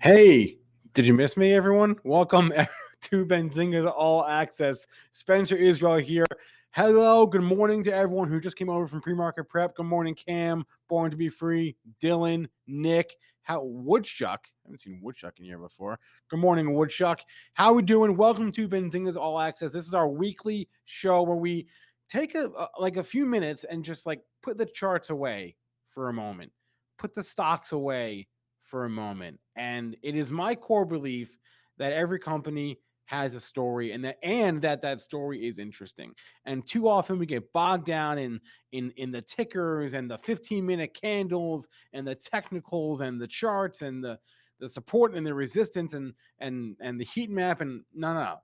Hey, did you miss me, everyone? Welcome to Benzinga All Access. Spencer Israel here. Hello, good morning to everyone who just came over from pre-market prep. Good morning, Cam, Born to be Free, Dylan, Nick, Woodchuck. I haven't seen Woodchuck in here before. Good morning, Woodchuck. How we doing? Welcome to Benzinga's All Access. This is our weekly show where we take a few minutes and just put the charts away for a moment, put the stocks away for a moment. And it is my core belief that every company has a story and that story is interesting. And too often we get bogged down in the tickers and the 15-minute candles and the technicals and the charts and the support and the resistance and the heat map. And no.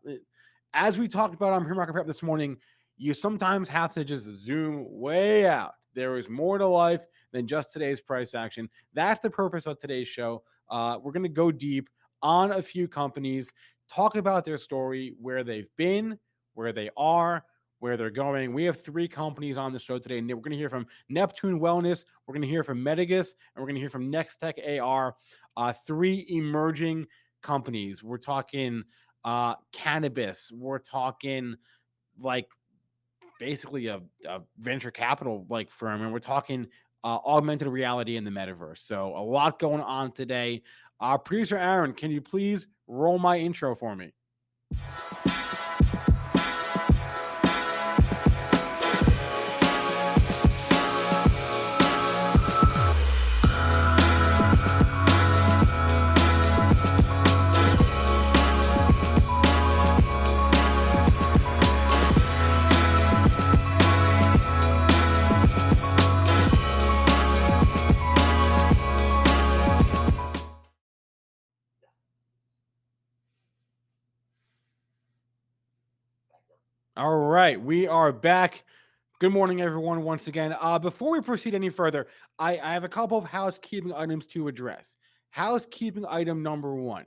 As we talked about on pre-market prep this morning, you sometimes have to just zoom way out. There is more to life than just today's price action. That's the purpose of today's show. We're going to go deep on a few companies, talk about their story, where they've been, where they are, where they're going. We have three companies on the show today. We're going to hear from Neptune Wellness, we're going to hear from Medigus, and we're going to hear from Nextech AR, three emerging companies. We're talking cannabis. We're talking basically a venture capital firm, and we're talking augmented reality in the metaverse. So a lot going on today. Producer Aaron, can you please roll my intro for me? All right, we are back. Good morning, everyone, once again. Before we proceed any further, I have a couple of housekeeping items to address. Housekeeping item number one.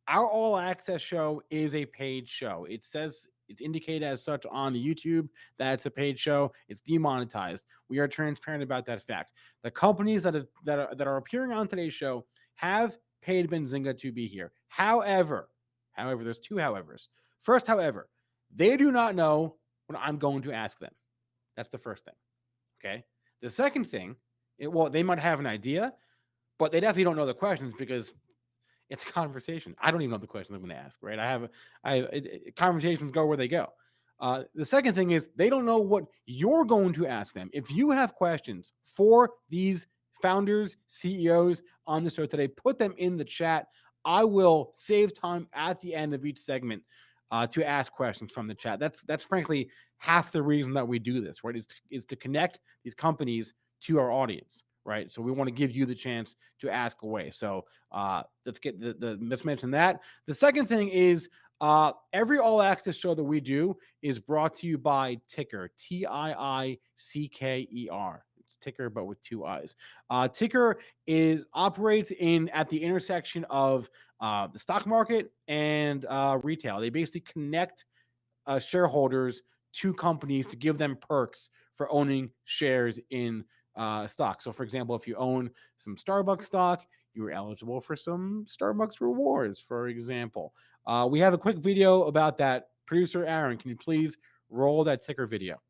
Our All Access show is a paid show. It says it's indicated as such on YouTube that it's a paid show. It's demonetized. We are transparent about that fact. The companies that are appearing on today's show have paid Benzinga to be here. However, there's two howevers. First, however, they do not know what I'm going to ask them. That's the first thing. Okay. The second thing, they might have an idea, but they definitely don't know the questions because it's a conversation. I don't even know the questions I'm going to ask, right? Conversations go where they go. The second thing is they don't know what you're going to ask them. If you have questions for these founders, CEOs on the show today, put them in the chat. I will save time at the end of each segment to ask questions from the chat. That's frankly half the reason that we do this, right? Is to connect these companies to our audience. Right. So we want to give you the chance to ask away. So let's mention that. The second thing is every All Access show that we do is brought to you by Ticker, TIICKER. It's Ticker, but with two I's. Ticker operates at the intersection of the stock market and retail. They basically connect shareholders to companies to give them perks for owning shares in stock. So, for example, if you own some Starbucks stock, you're eligible for some Starbucks rewards, for example. We have a quick video about that. Producer Aaron, can you please roll that Ticker video?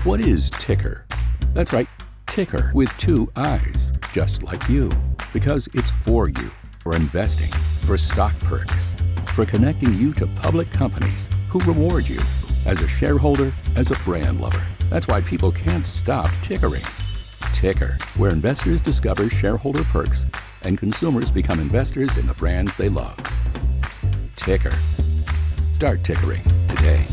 What is Ticker? That's right, Ticker with two I's, just like you. Because it's for you, for investing, for stock perks, for connecting you to public companies who reward you as a shareholder, as a brand lover. That's why people can't stop tickering. Ticker, where investors discover shareholder perks and consumers become investors in the brands they love. Ticker. Start tickering today.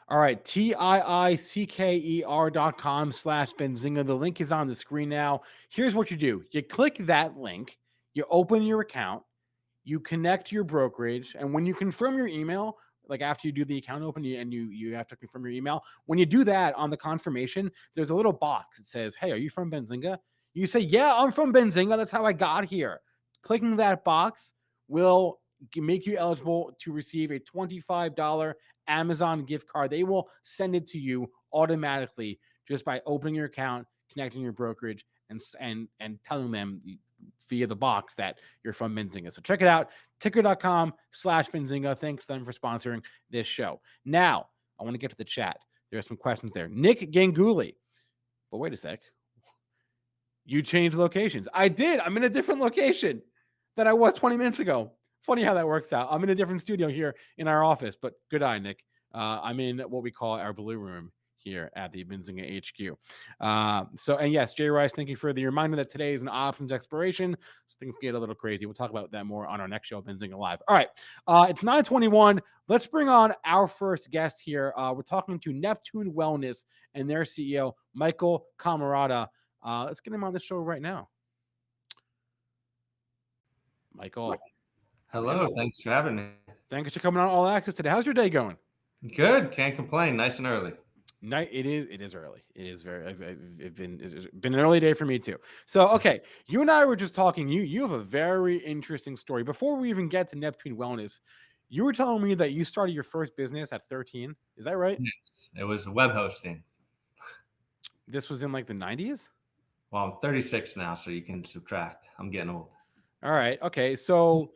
All right, TIICKER.com/Benzinga. The link is on the screen now. Here's what you do. You click that link, you open your account, you connect your brokerage, and when you confirm your email, after you do the account open and you have to confirm your email, when you do that on the confirmation, there's a little box that says, hey, are you from Benzinga? You say, yeah, I'm from Benzinga. That's how I got here. Clicking that box will make you eligible to receive a $25 Amazon gift card. They will send it to you automatically just by opening your account, connecting your brokerage and telling them via the box that you're from Benzinga. So check it out, ticker.com/Benzinga. Thanks to them for sponsoring this show. Now, I want to get to the chat. There are some questions there. Nick Ganguly. But wait a sec. You changed locations. I did. I'm in a different location than I was 20 minutes ago. Funny how that works out. I'm in a different studio here in our office, but good eye, Nick. I'm in what we call our blue room here at the Benzinga HQ. And yes, Jay Rice, thank you for the reminder that today is an options expiration. So things get a little crazy. We'll talk about that more on our next show, Benzinga Live. All right. It's 9:21. Let's bring on our first guest here. We're talking to Neptune Wellness and their CEO, Michael Cammarata. Let's get him on the show right now. Michael. Hello. Thanks for having me. Thanks for coming on All Access today. How's your day going? Good. Can't complain. Nice and early. It is early. It is it's been an early day for me too. So, okay, you and I were just talking. You have a very interesting story. Before we even get to Neptune Wellness, you were telling me that you started your first business at 13. Is that right? Yes. It was web hosting. This was in like the 90s? Well, I'm 36 now, so you can subtract. I'm getting old. All right. Okay. So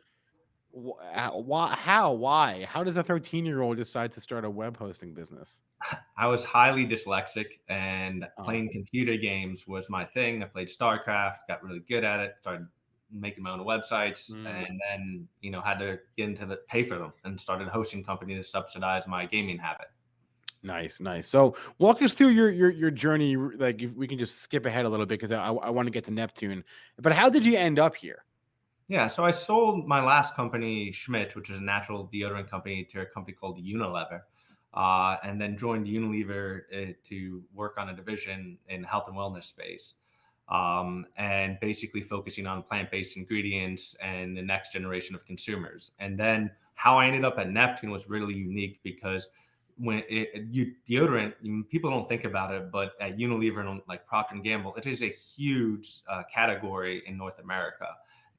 why? How does a 13-year-old decide to start a web hosting business? I was highly dyslexic, and playing computer games was my thing. I played StarCraft, got really good at it, started making my own websites, and then had to get into the pay for them and started a hosting company to subsidize my gaming habit. Nice. So walk us through your journey. Like, if we can just skip ahead a little bit because I want to get to Neptune. But how did you end up here? Yeah, so I sold my last company, Schmidt, which was a natural deodorant company, to a company called Unilever, and then joined Unilever to work on a division in health and wellness space, and basically focusing on plant-based ingredients and the next generation of consumers. And then how I ended up at Neptune was really unique because when deodorant, people don't think about it, but at Unilever and like Procter & Gamble, it is a huge category in North America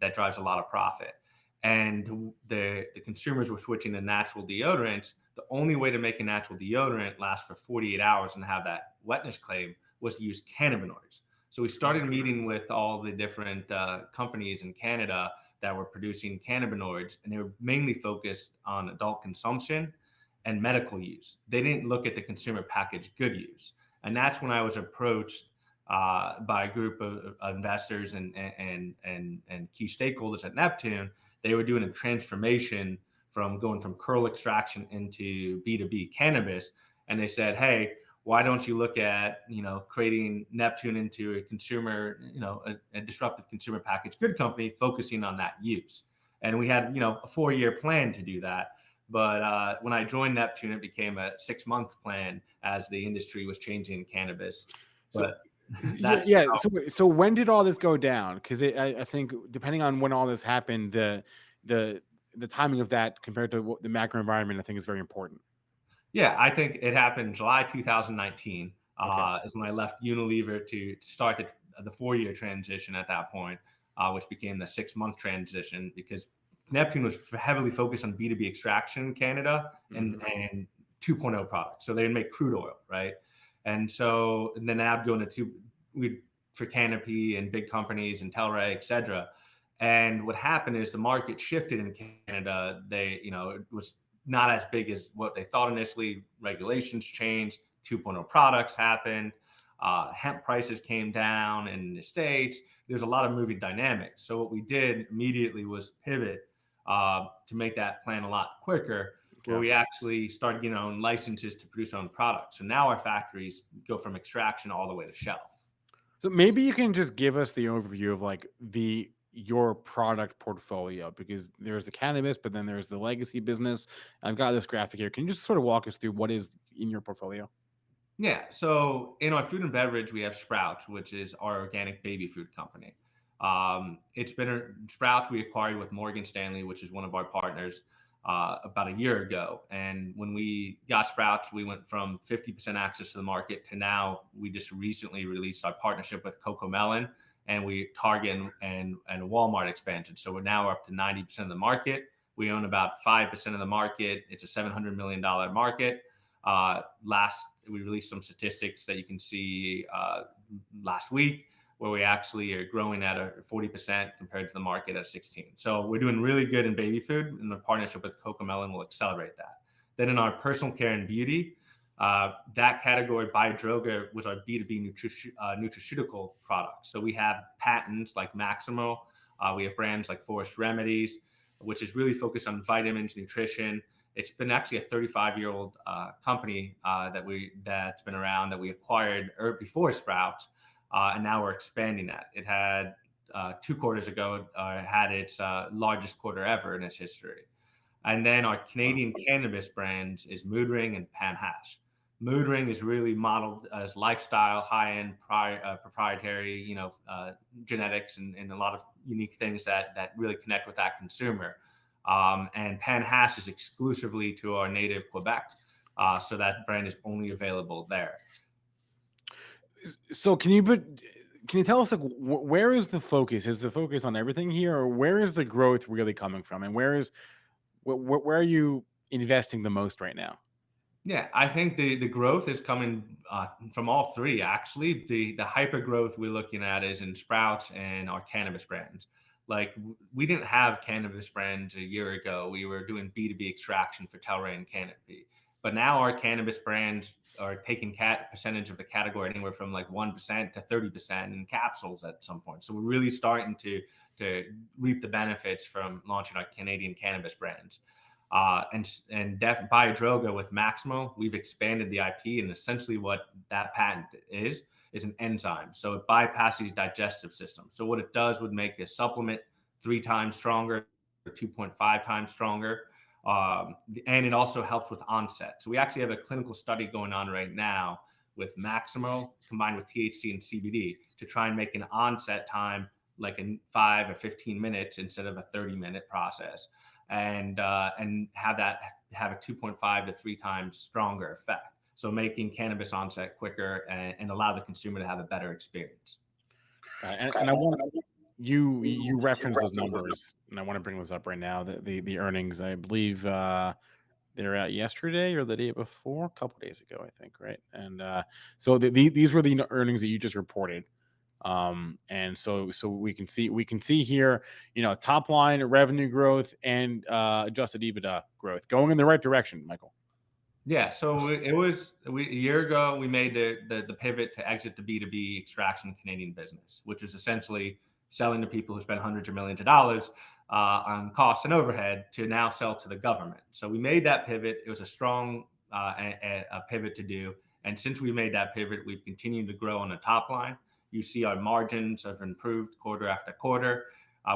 that drives a lot of profit. And the consumers were switching to natural deodorants. The only way to make a natural deodorant last for 48 hours and have that wetness claim was to use cannabinoids. So we started meeting with all the different companies in Canada that were producing cannabinoids, and they were mainly focused on adult consumption and medical use. They didn't look at the consumer packaged good use. And that's when I was approached by a group of investors and key stakeholders at Neptune. They were doing a transformation from going from curl extraction into B2B cannabis. And they said, hey, why don't you look at, creating Neptune into a consumer, a disruptive consumer packaged good company focusing on that use. And we had, a 4-year plan to do that. But when I joined Neptune, it became a 6-month plan as the industry was changing in cannabis. So when did all this go down? Because I think depending on when all this happened, the timing of that compared to the macro environment, I think is very important. Yeah, I think it happened July 2019 is when I left Unilever to start the 4-year transition at that point, which became the 6-month transition because Neptune was heavily focused on B2B extraction in Canada and 2.0 products. So they would make crude oil, right? And then I'd go into for Canopy and big companies and Telray, et cetera. And what happened is the market shifted in Canada. It was not as big as what they thought initially. Regulations changed, 2.0 products happened, hemp prices came down in the States. There's a lot of moving dynamics. So what we did immediately was pivot to make that plan a lot quicker, where we actually started getting our own licenses to produce our own products. So now our factories go from extraction all the way to shelf. So maybe you can just give us the overview of like your product portfolio, because there's the cannabis, but then there's the legacy business. I've got this graphic here. Can you just sort of walk us through what is in your portfolio? Yeah. So in our food and beverage, we have Sprouts, which is our organic baby food company. It's been Sprouts we acquired with Morgan Stanley, which is one of our partners, about a year ago. And when we got Sprouts, we went from 50% access to the market to now we just recently released our partnership with Coco Melon, and we Target and Walmart expansion. So we're now up to 90% of the market. We own about 5% of the market. It's a $700 million market. We released some statistics that you can see last week, where we actually are growing at a 40% compared to the market at 16. So we're doing really good in baby food, and the partnership with CoComelon will accelerate that. Then in our personal care and beauty, that category, Biodroga, was our B2B nutraceutical product. So we have patents like Maximal. We have brands like Forest Remedies, which is really focused on vitamins, nutrition. It's been actually a 35-year-old company that's been around, that we acquired before Sprouts, and now we're expanding that. It had 2 quarters ago, had its largest quarter ever in its history. And then our Canadian cannabis brands is Mood Ring and Pan Hash. Mood Ring is really modeled as lifestyle, high-end, proprietary, genetics and a lot of unique things that really connect with that consumer. And Pan Hash is exclusively to our native Quebec, so that brand is only available there. So can you tell us, like, where is the focus? Is the focus on everything here, or where is the growth really coming from, and where are you investing the most right now? Yeah, I think the growth is coming from all three. Actually, the hyper growth we're looking at is in Sprouts and our cannabis brands. Like, we didn't have cannabis brands a year ago. We were doing B2B extraction for Telray and Canopy, but now our cannabis brands are taking percentage of the category anywhere from like 1% to 30% in capsules at some point. So we're really starting to reap the benefits from launching our Canadian cannabis brands. And Biodroga with Maximal, we've expanded the IP, and essentially what that patent is an enzyme. So it bypasses digestive system. So what it does would make a supplement 3 times stronger, or 2.5 times stronger. And it also helps with onset. So we actually have a clinical study going on right now with Maximal combined with THC and CBD to try and make an onset time like in 5 or 15 minutes instead of a 30-minute process, and have a 2.5 to 3 times stronger effect. So making cannabis onset quicker and allow the consumer to have a better experience. And I want you reference those numbers, and I want to bring those up right now. The earnings, I believe, they're out yesterday or the day before, a couple days ago, I think, right? And so these were the earnings that you just reported. And so we can see here, top line revenue growth and adjusted EBITDA growth going in the right direction, Michael. Yeah, so a year ago we made the pivot to exit the B2B extraction Canadian business, which is essentially selling to people who spend hundreds of millions of dollars on costs and overhead to now sell to the government. So we made that pivot. It was a strong a pivot to do, and since we made that pivot, we've continued to grow on the top line. You see our margins have improved quarter after quarter.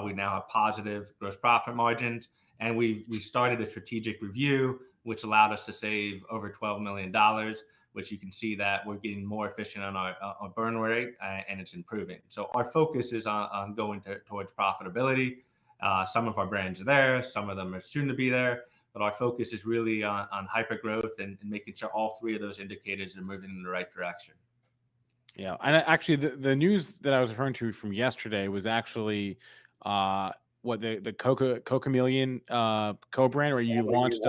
We now have positive gross profit margins, and we started a strategic review, which allowed us to save over $12 million, which you can see that we're getting more efficient on our burn rate, and it's improving. So our focus is on going towards profitability. Some of our brands are there, some of them are soon to be there, but our focus is really on hyper growth and making sure all 3 of those indicators are moving in the right direction. Yeah, and actually, the news that I was referring to from yesterday was actually what the CoComelon co-brand, where you launched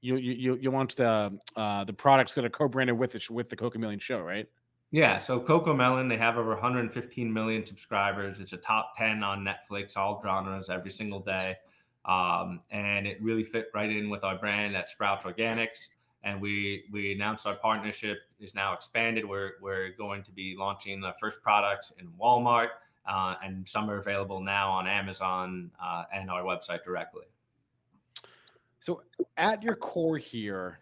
you launched the products that are co-branded with the CoComelon show, right? Yeah, so CoComelon, they have over 115 million subscribers. It's a top 10 on Netflix, all genres, every single day, and it really fit right in with our brand at Sprouts Organics. And we announced our partnership is now expanded. We're going to be launching the first products in Walmart, and some are available now on Amazon and our website directly. So at your core here,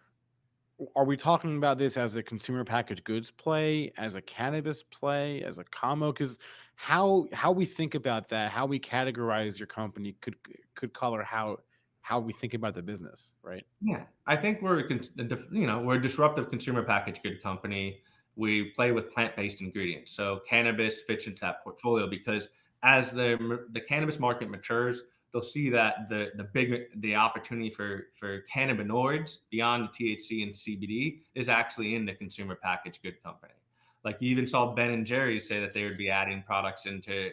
are we talking about this as a consumer packaged goods play, as a cannabis play, as a combo? Because how we think about that, how we categorize your company could color how we think about the business, right? Yeah, I think we're a disruptive consumer packaged good company. We play with plant-based ingredients, so cannabis fits into that portfolio because as the cannabis market matures, they'll see that the opportunity for cannabinoids beyond the THC and CBD is actually in the consumer packaged good company. Like, you even saw Ben and Jerry's say that they would be adding products into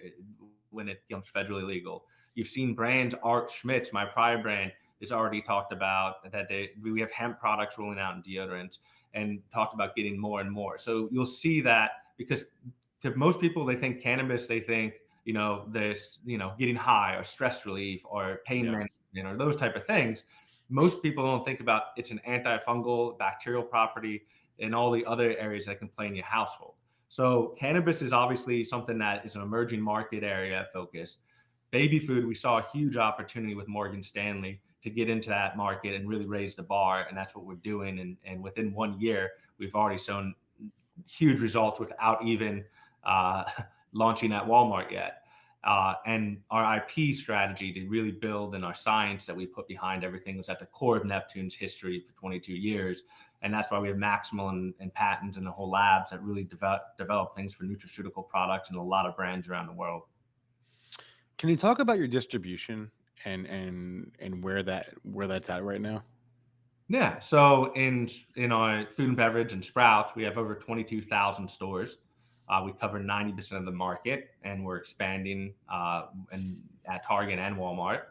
when it becomes federally legal. You've seen brands, Art Schmidt's, my prior brand, is already talked about that we have hemp products rolling out in deodorants. and talked about getting more and more. So you'll see that, because to most people, they think cannabis, they think, there's, getting high or stress relief or pain management or those type of things. Most people don't think about it's an antifungal, bacterial property, and all the other areas that can play in your household. So cannabis is obviously something that is an emerging market area focus. Baby food, we saw a huge opportunity with Morgan Stanley to get into that market and really raise the bar, and that's what we're doing. And within 1 year, we've already shown huge results without even launching at Walmart yet. And our IP strategy to really build, and our science that we put behind everything, was at the core of Neptune's history for 22 years. And that's why we have Maximal and patents and the whole labs that really develop things for nutraceutical products and a lot of brands around the world. Can you talk about your distribution and where that's at right now? Yeah. So in our food and beverage and Sprouts, we have over 22,000 stores. We cover 90% of the market, and we're expanding at Target and Walmart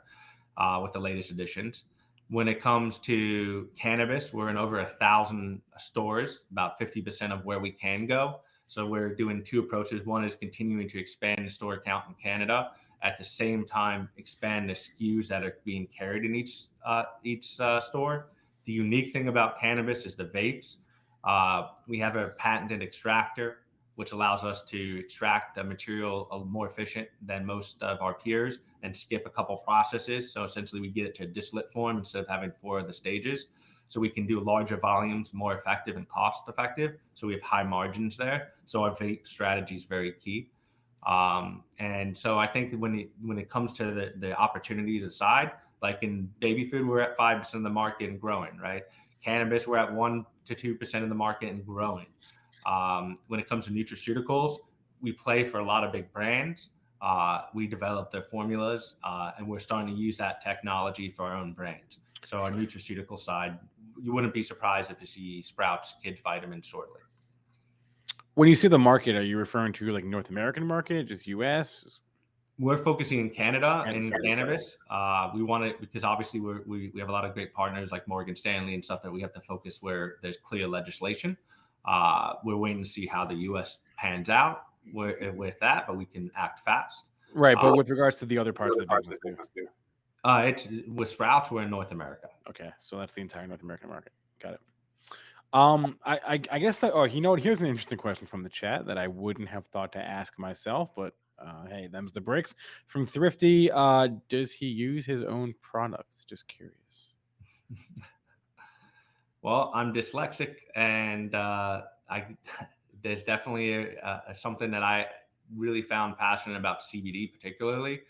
with the latest additions. When it comes to cannabis, we're in over 1,000 stores, about 50% of where we can go. So we're doing two approaches. One is continuing to expand the store count in Canada, at the same time expand the SKUs that are being carried in each store. The unique thing about cannabis is the vapes. We have a patented extractor, which allows us to extract a material more efficient than most of our peers and skip a couple processes. So essentially we get it to a distillate form instead of having 4 of the stages. So we can do larger volumes, more effective and cost effective. So we have high margins there. So our vape strategy is very key. And so I think when it comes to the opportunities aside, like in baby food, we're at 5% of the market and growing, right? Cannabis, we're at 1 to 2% of the market and growing. When it comes to nutraceuticals, we play for a lot of big brands. We develop their formulas, and we're starting to use that technology for our own brands. So our nutraceutical side, you wouldn't be surprised if you see Sprouts Kids Vitamins shortly. When you say the market, are you referring to like North American market, just US? We're focusing in Canada and cannabis. We want it because obviously we have a lot of great partners like Morgan Stanley and stuff that we have to focus where there's clear legislation. We're waiting to see how the U.S. pans out with that, but we can act fast. Right, but with regards to the other parts of the business too. It's with Sprouts, we're in North America. Okay, so that's the entire North American market. Got it. I guess that. Oh, here's an interesting question from the chat that I wouldn't have thought to ask myself, but hey, them's the bricks. From Thrifty, does he use his own products? Just curious. Well, I'm dyslexic, and there's definitely something that I really found passionate about, CBD particularly.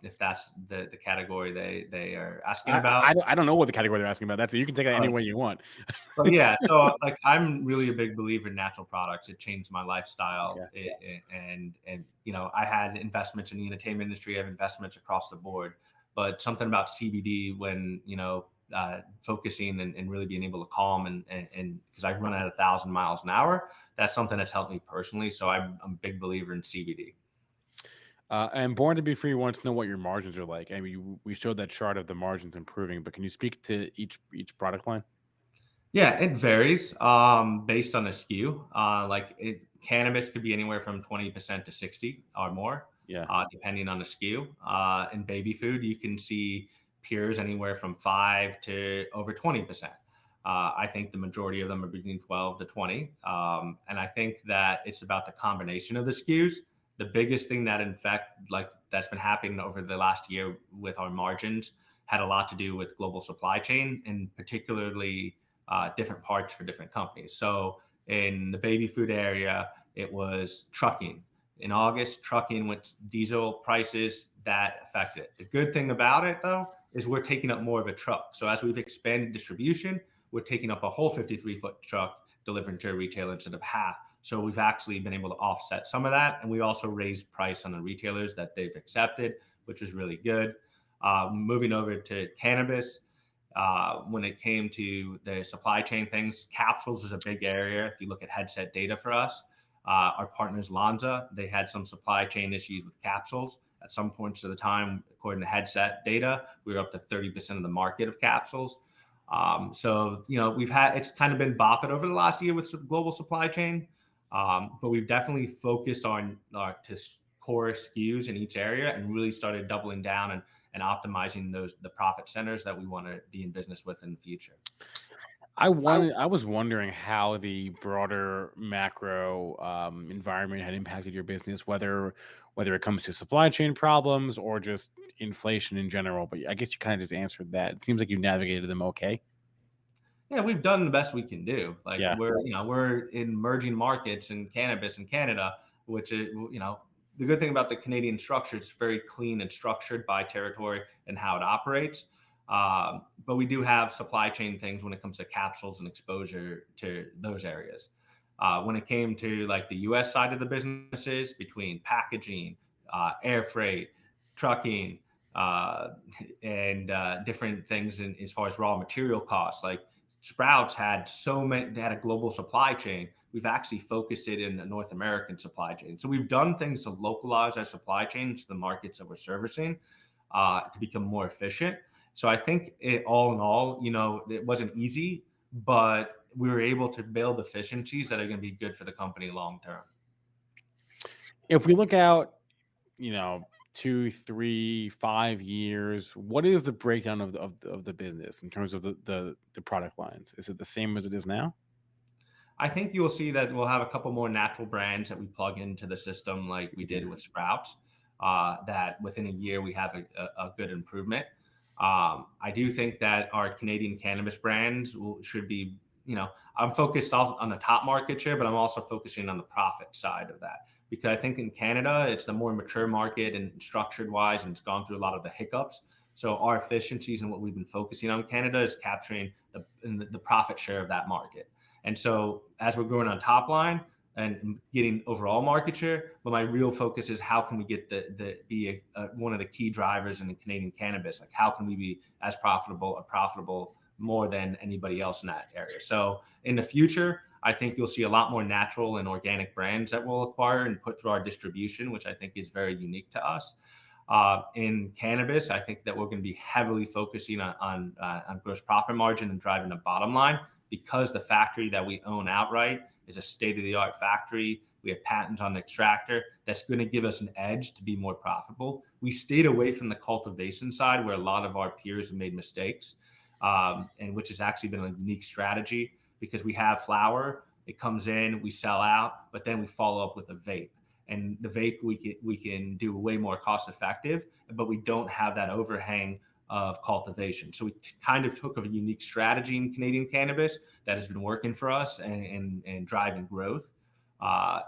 If that's the category they are asking about. I don't know what the category they're asking about. That's you can take that any way you want. But yeah, so like I'm really a big believer in natural products. It changed my lifestyle, and I had investments in the entertainment industry. I have investments across the board, but something about CBD when focusing and really being able to calm and because I run at 1,000 miles an hour, that's something that's helped me personally. So I'm a big believer in CBD. And Born to Be Free wants to know what your margins are like. I mean, we showed that chart of the margins improving, but can you speak to each product line? Yeah, it varies based on the SKU. Cannabis could be anywhere from 20% to 60 or more, depending on the SKU. In baby food, you can see pures anywhere from 5 to over 20%. I think the majority of them are between 12 to 20. And I think that it's about the combination of the SKUs. The biggest thing that that's been happening over the last year with our margins had a lot to do with global supply chain, and particularly different parts for different companies. So in the baby food area, it was trucking. In August, trucking with diesel prices, that affected it. The good thing about it, though, is we're taking up more of a truck. So as we've expanded distribution, we're taking up a whole 53-foot truck delivering to a retailer instead of half. So we've actually been able to offset some of that. And we also raised price on the retailers that they've accepted, which is really good. Moving over to cannabis, when it came to the supply chain things, capsules is a big area. If you look at headset data for us, our partners Lonza, they had some supply chain issues with capsules. At some points of the time, according to headset data, we were up to 30% of the market of capsules. So, it's kind of been bopping over the last year with global supply chain, but we've definitely focused on core SKUs in each area and really started doubling down and optimizing the profit centers that we want to be in business with in the future. I was wondering how the broader macro environment had impacted your business, whether it comes to supply chain problems or just inflation in general. But I guess you kind of just answered that. It seems like you navigated them okay. Yeah, we've done the best we can do. Like Yeah. we're in emerging markets in cannabis in Canada, which is, the good thing about the Canadian structure, it's very clean and structured by territory and how it operates. But we do have supply chain things when it comes to capsules and exposure to those areas. When it came to like the U.S. side of the businesses, between packaging, air freight, trucking, uh, and different things as far as raw material costs, like Sprouts had they had a global supply chain. We've actually focused it in the North American supply chain. So we've done things to localize our supply chain to the markets that we're servicing, to become more efficient. So I think all in all, it wasn't easy, but we were able to build efficiencies that are going to be good for the company long term. If we look out, you know, 2, 3, 5 years, what is the breakdown of the business in terms of the product lines? Is it the same as it is now? I think you'll see that we'll have a couple more natural brands that we plug into the system, like we did with Sprouts. That within a year we have a good improvement. I do think that our Canadian cannabis brands should be, I'm focused on the top market share, but I'm also focusing on the profit side of that, because I think in Canada it's the more mature market and structured wise, and it's gone through a lot of the hiccups. So our efficiencies and what we've been focusing on Canada is capturing the profit share of that market. And so as we're growing on top line and getting overall market share, but my real focus is how can we get be one of the key drivers in the Canadian cannabis? Like how can we be as profitable more than anybody else in that area? So in the future, I think you'll see a lot more natural and organic brands that we'll acquire and put through our distribution, which I think is very unique to us. In cannabis, I think that we're going to be heavily focusing on gross profit margin and driving the bottom line, because the factory that we own outright is a state-of-the-art factory. We have patents on the extractor that's going to give us an edge to be more profitable. We stayed away from the cultivation side where a lot of our peers have made mistakes, and which has actually been a unique strategy, because we have flower, it comes in, we sell out, but then we follow up with a vape. And the vape we can do way more cost effective, but we don't have that overhang of cultivation. So we kind of took a unique strategy in Canadian cannabis that has been working for us and driving growth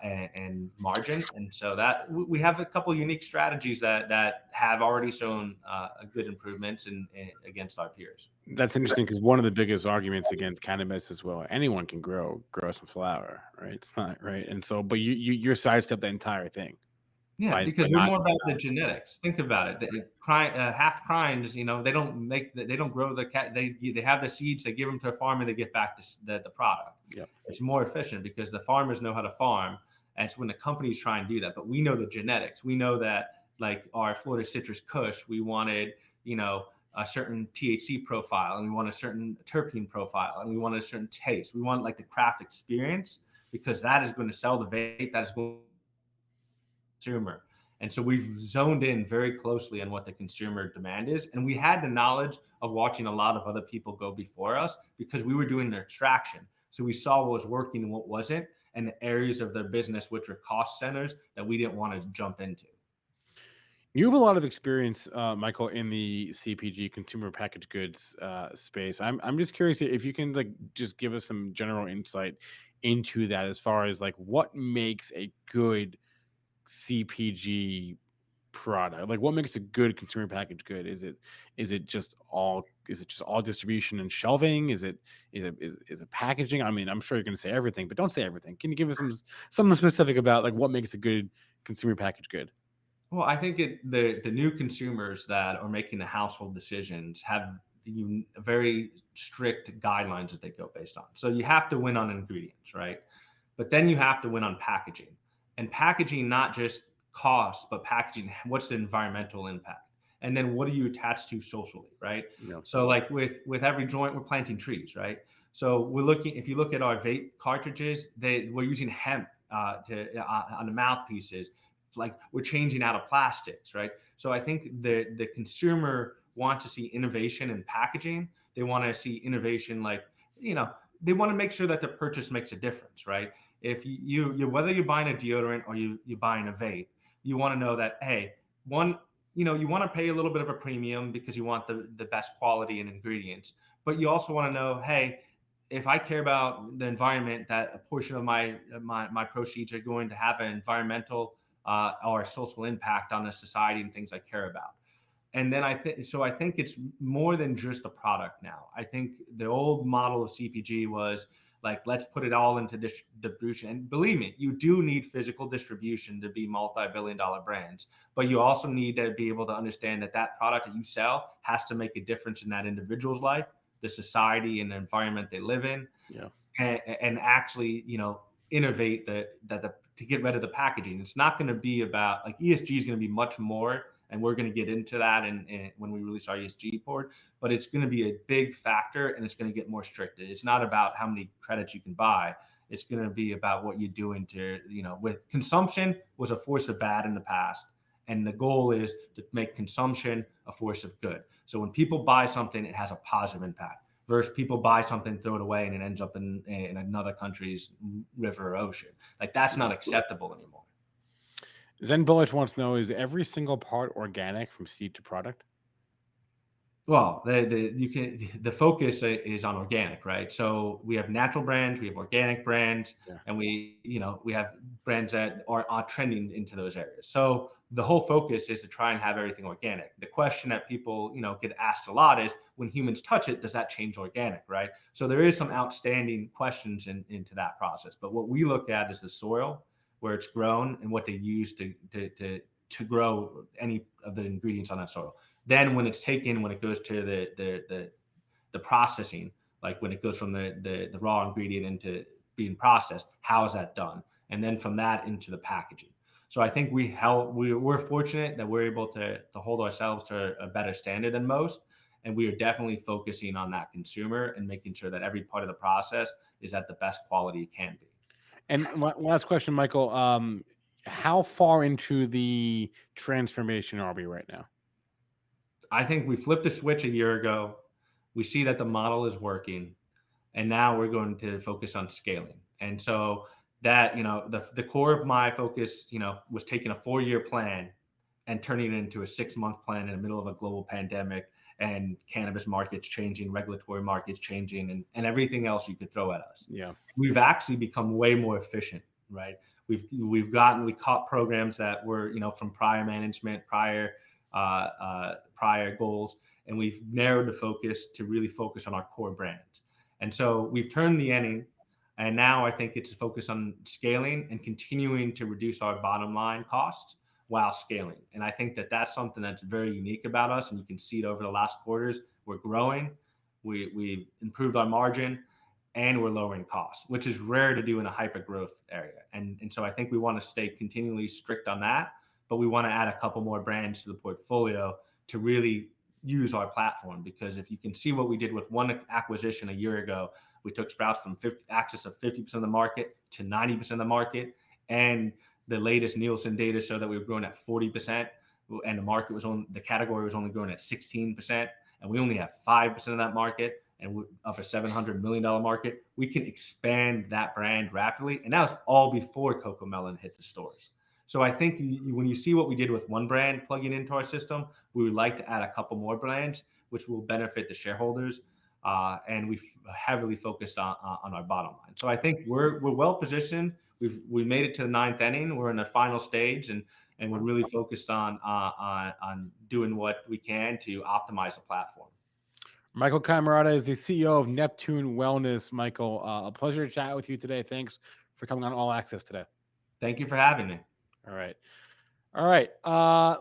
and margin. And so that we have a couple of unique strategies that have already shown good improvements against our peers. That's interesting because one of the biggest arguments against cannabis is, well, anyone can grow some flower, right? It's not right, and so, but you're sidestep the entire thing Yeah, by because we're not. more about the genetics. Think about it. Half crimes, they don't grow the cat. They have the seeds. They give them to a farmer. They get back the product. Yep. It's more efficient because the farmers know how to farm, and it's when the companies try and do that. But we know the genetics. We know that, like our Florida Citrus Kush, we wanted a certain THC profile, and we want a certain terpene profile, and we want a certain taste. We want like the craft experience, because that is going to sell the vape. That is going consumer. And so we've zoned in very closely on what the consumer demand is. And we had the knowledge of watching a lot of other people go before us, because we were doing their extraction. So we saw what was working and what wasn't, and the areas of their business which were cost centers that we didn't want to jump into. You have a lot of experience, Michael, in the CPG, consumer packaged goods space. I'm just curious if you can like just give us some general insight into that, as far as like what makes a good CPG product. Like what makes a good consumer packaged good? Is it just all distribution and shelving? Is it packaging? I mean, I'm sure you're going to say everything, but don't say everything. Can you give us something specific about like what makes a good consumer packaged good? Well, I think the new consumers that are making the household decisions have very strict guidelines that they go based on. So you have to win on ingredients, right? But then you have to win on packaging, and packaging, not just cost, but packaging, what's the environmental impact? and then what are you attached to socially, right? Yeah. So like with every joint, we're planting trees, right? So we're looking. If you look at our vape cartridges, we're using hemp on the mouthpieces. Like we're changing out of plastics, right? So I think the consumer wants to see innovation in packaging. They want to see innovation, like they want to make sure that the purchase makes a difference, right? If you whether you're buying a deodorant or you're buying a vape, you want to know that, hey, one, you want to pay a little bit of a premium because you want the best quality and ingredients, but you also want to know, hey, if I care about the environment, that a portion of my proceeds are going to have an environmental or social impact on the society and things I care about. And then I think it's more than just a product now. I think the old model of CPG was like, let's put it all into distribution. And believe me, you do need physical distribution to be multi-billion-dollar brands, but you also need to be able to understand that that product that you sell has to make a difference in that individual's life, the society and the environment they live in, Yeah. and actually, innovate to get rid of the packaging. It's not going to be about, like, ESG is going to be much more, and we're going to get into that in when we release our ESG report, but it's going to be a big factor, and it's going to get more strict. It's not about how many credits you can buy. It's going to be about what you're doing to, with consumption was a force of bad in the past. And the goal is to make consumption a force of good. So when people buy something, it has a positive impact, versus people buy something, throw it away, and it ends up in another country's river or ocean. Like, that's not acceptable anymore. Zen Bullish wants to know, is every single part organic from seed to product? Well, the focus is on organic, right? So we have natural brands, we have organic brands, Yeah. and we have brands that are trending into those areas. So the whole focus is to try and have everything organic. The question that people get asked a lot is, when humans touch it, does that change organic, right? So there is some outstanding questions into that process. But what we look at is the soil, where it's grown, and what they use to grow any of the ingredients on that soil. Then when it goes to the processing, like when it goes from the raw ingredient into being processed, how is that done? And then from that into the packaging. So I think we're fortunate that we're able to hold ourselves to a better standard than most. And we are definitely focusing on that consumer and making sure that every part of the process is at the best quality it can be. And last question, Michael. How far into the transformation are we right now? I think we flipped the switch a year ago. We see that the model is working, and now we're going to focus on scaling. And so that, the core of my focus, was taking a 4-year plan and turning it into a 6-month plan in the middle of a global pandemic and cannabis markets changing, regulatory markets changing, and everything else you could throw at us. Yeah. We've actually become way more efficient, right? We caught programs that were, from prior management, prior goals, and we've narrowed the focus to really focus on our core brands. And so we've turned the inning, and now I think it's a focus on scaling and continuing to reduce our bottom line costs while scaling. And I think that that's something that's very unique about us, and you can see it over the last quarters. We're growing, we've improved our margin, and we're lowering costs, which is rare to do in a hyper growth area. And so I think we want to stay continually strict on that, but we want to add a couple more brands to the portfolio to really use our platform. Because if you can see what we did with one acquisition a year ago, we took Sprouts from access of 50% of the market to 90% of the market. And the latest Nielsen data showed that we were growing at 40%, and the category was only growing at 16%. And we only have 5% of that market. And of a $700 million market, we can expand that brand rapidly. And that was all before CoComelon hit the stores. So I think when you see what we did with one brand plugging into our system, we would like to add a couple more brands, which will benefit the shareholders. And we've heavily focused on our bottom line. So I think we're well positioned. We made it to the 9th inning. We're in the final stage, and we're really focused on doing what we can to optimize the platform. Michael Cammarata is the CEO of Neptune Wellness. Michael, a pleasure to chat with you today. Thanks for coming on All Access today. Thank you for having me. All right.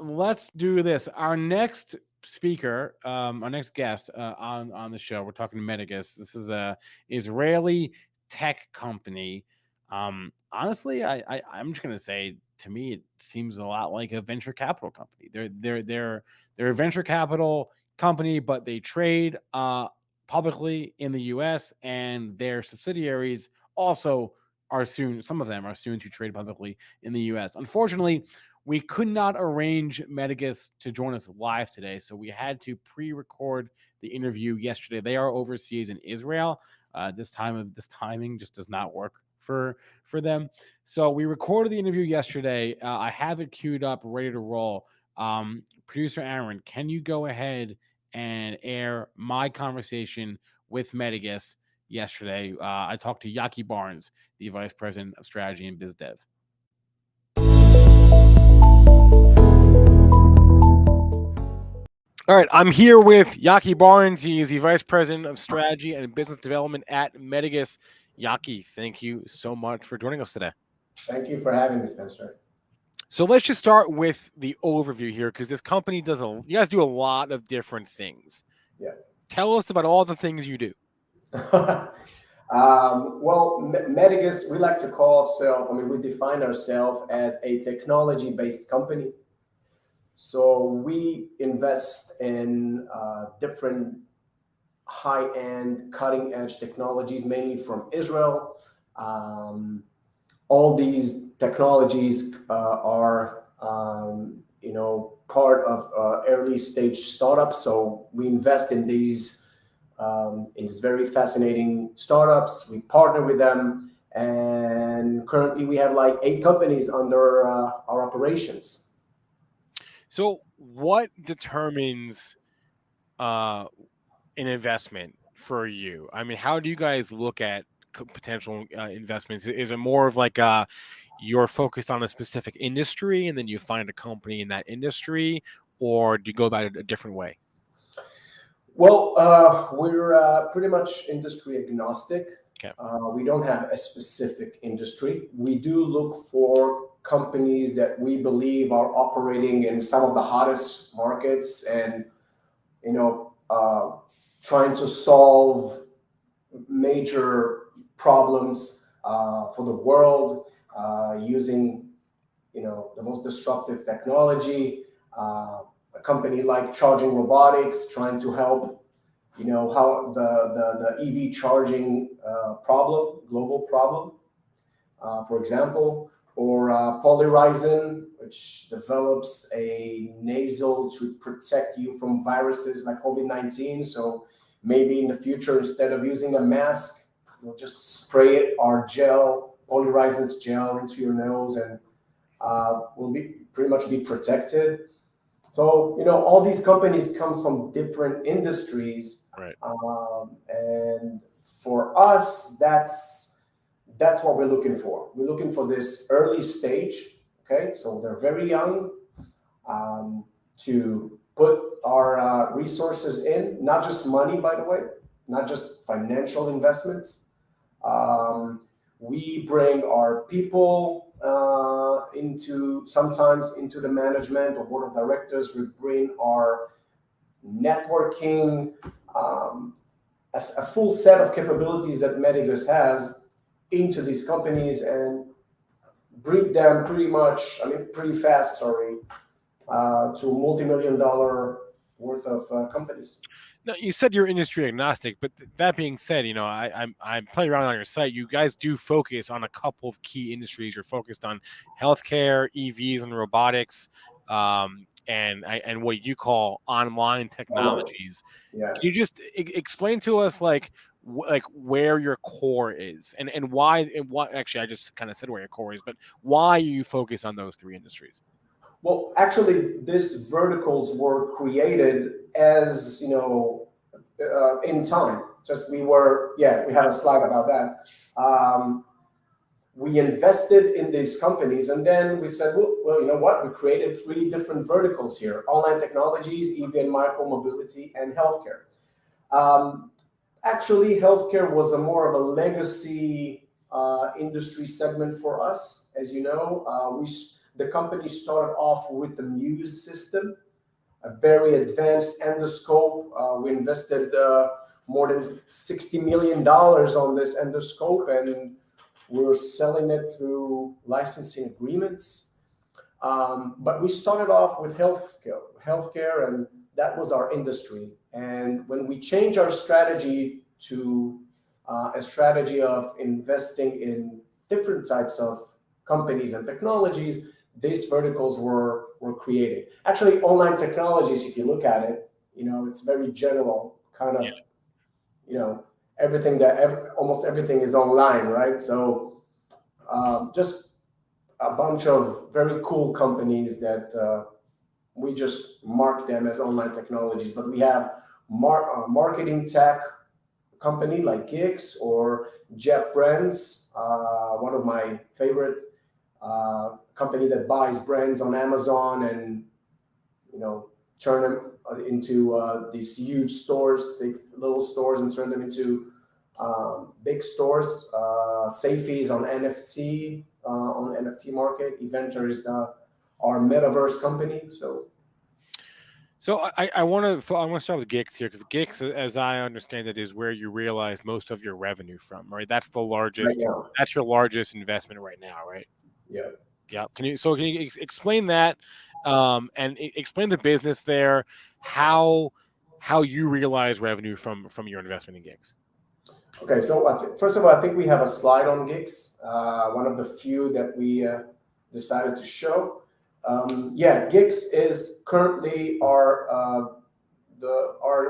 Let's do this. Our next speaker, our next guest on the show, we're talking to Medigus. This is a Israeli tech company. Honestly, I'm just gonna say to me, it seems a lot like a venture capital company. They're a venture capital company, but they trade publicly in the U.S. and their subsidiaries also are soon. Some of them are soon to trade publicly in the U.S. Unfortunately, we could not arrange Medigus to join us live today, so we had to pre-record the interview yesterday. They are overseas in Israel. This timing just does not work for them. So we recorded the interview yesterday. I have it queued up, ready to roll. Producer Aaron, can you go ahead and air my conversation with Medigus yesterday? I talked to Yaki Barnes, the Vice President of Strategy and Biz Dev. All right, I'm here with Yaki Barnes. He is the Vice President of Strategy and Business Development at Medigus. Yaki, thank you so much for joining us today. Thank you for having me, Spencer. So let's just start with the overview here, because this company you guys do a lot of different things. Yeah. Tell us about all the things you do. Medigus, we like to call ourselves, we define ourselves as a technology-based company. So we invest in different high-end, cutting-edge technologies, mainly from Israel. All these technologies are, part of early-stage startups. So we invest in these very fascinating startups. We partner with them, and currently we have like 8 companies under our operations. So what determines an investment for you? How do you guys look at potential investments? Is it more of like you're focused on a specific industry and then you find a company in that industry, or do you go about it a different way? Well, we're pretty much industry agnostic. Okay. We don't have a specific industry. We do look for companies that we believe are operating in some of the hottest markets and, trying to solve major problems for the world using, the most disruptive technology. A company like Charging Robotics, trying to help, how the EV charging global problem, for example, or Polyrizon, which develops a nasal to protect you from viruses like COVID-19. So maybe in the future, instead of using a mask, we'll just spray our gel, Polyrizon's gel, into your nose, and we'll pretty much be protected. So, all these companies come from different industries. Right. And for us, that's what we're looking for. We're looking for this early stage. Okay. So they're very young, to put our resources in, not just money, by the way, not just financial investments. We bring our people sometimes into the management or board of directors. We bring our networking, as a full set of capabilities that Medigus has into these companies and breed them pretty fast, to multi-million-dollar worth of companies. Now, you said you're industry agnostic, but that being said, I'm playing around on your site. You guys do focus on a couple of key industries. You're focused on healthcare, EVs, and robotics, and what you call online technologies. Yeah. Can you just explain to us like where your core is and why? And what? Actually, I just kind of said where your core is, but why you focus on those 3 industries? Well, actually, these verticals were created as, in time. We have a slide about that. We invested in these companies, and then we said, well, you know what? We created 3 different verticals here: online technologies, EV and micromobility, and healthcare. Actually, healthcare was more of a legacy industry segment for us. As you know, the company started off with the Muse system, a very advanced endoscope. We invested more than $60 million on this endoscope, and we're selling it through licensing agreements. But we started off with healthcare, and that was our industry. And when we changed our strategy to a strategy of investing in different types of companies and technologies, these verticals were created. Actually, online technologies, if you look at it, it's very general, kind of, everything almost everything is online, right? So just a bunch of very cool companies that we just mark them as online technologies. But we have marketing tech company like Gix or JetBrands, one of my favorite company that buys brands on Amazon and turn them into these huge stores, take little stores and turn them into big stores. Safeys on NFT market. Eventor is our metaverse company. So I want to start with Gix here, because Gix, as I understand it, is where you realize most of your revenue from, right? That's the largest. Right now. That's your largest investment right now, right? Yeah. Yeah. Can you explain that, and explain the business there, how you realize revenue from your investment in Gix? Okay, so first of all, I think we have a slide on Gix, one of the few that we decided to show. Gix is currently our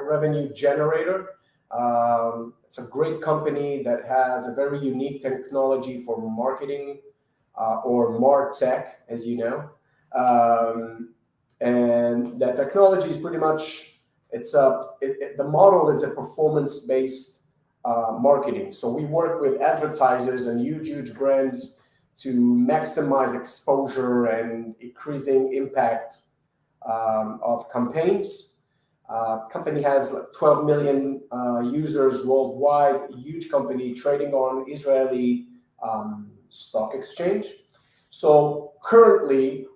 revenue generator. It's a great company that has a very unique technology for marketing, or MarTech, as you know. And that technology is pretty much, the model is a performance-based marketing. So we work with advertisers and huge brands to maximize exposure and increasing impact of campaigns. Company has 12 million users worldwide, huge company trading on Israeli stock exchange. So currently,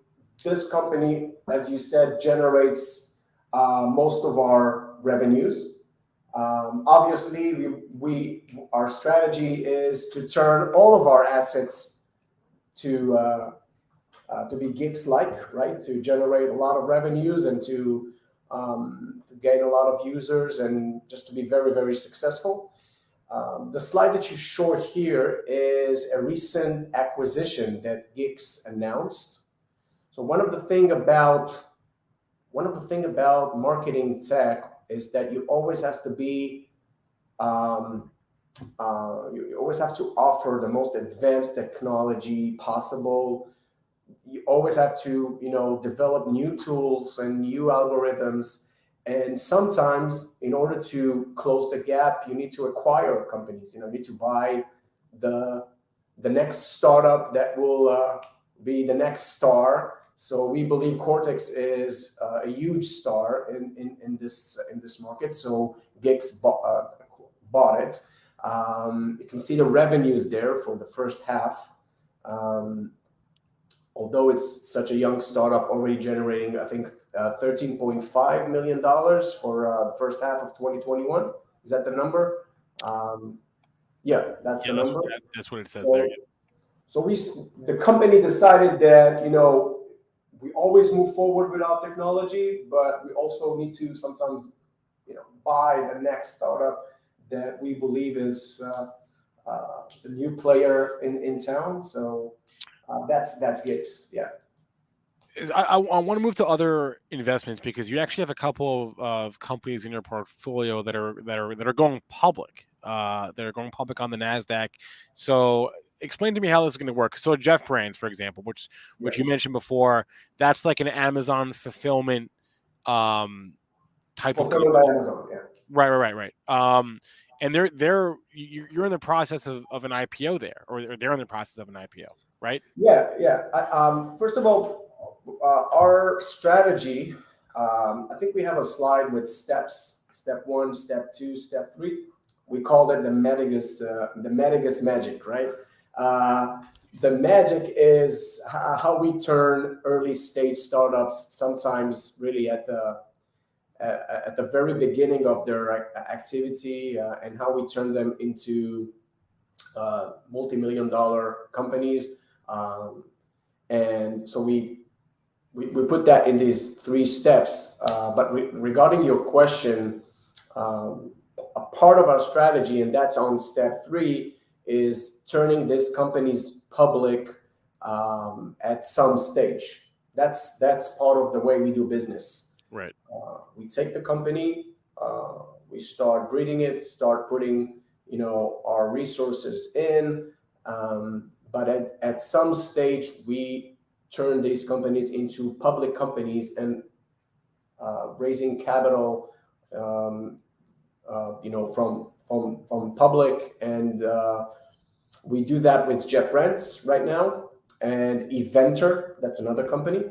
this company, as you said, generates most of our revenues. Obviously, our strategy is to turn all of our assets to be Gix-like, right? To generate a lot of revenues and to gain a lot of users and just to be very, very successful. The slide that you show here is a recent acquisition that Gix announced. So one of the thing about marketing tech is that you always have to be, you always have to offer the most advanced technology possible. You always have to, develop new tools and new algorithms. And sometimes, in order to close the gap, you need to acquire companies. You need to buy the next startup that will be the next star. So we believe Cortex is a huge star in this market. So Gix bought it. You can see the revenues there for the first half. Although it's such a young startup, already generating, I think, $13.5 million for the first half of 2021. Is that the number? That's the number. That's what it says there. So the company decided that, we always move forward with our technology, but we also need to sometimes, buy the next startup that we believe is the new player in town. So that's Gix. Yeah. I want to move to other investments, because you actually have a couple of companies in your portfolio that are going public. They're going public on the Nasdaq. So explain to me how this is going to work. So JetBrands, for example, which you mentioned before, that's like an Amazon fulfillment type of company. By Amazon, yeah. Right. And you're in the process of an IPO there, or they're in the process of an IPO, right? Yeah. First of all, our strategy, I think we have a slide with steps: step 1, step 2, step 3. We called it the Medigus magic, right? The magic is how we turn early stage startups, sometimes really at the very beginning of their activity, and how we turn them into multi-million-dollar companies. And so we we put that in these 3 steps. But regarding your question, a part of our strategy, and that's on step 3, is turning these companies public at some stage. That's part of the way we do business. Right. We take the company, we start breeding it, start putting our resources in, but at some stage we turn these companies into public companies and raising capital, from public, and we do that with JetBrands right now, and Eventer, that's another company.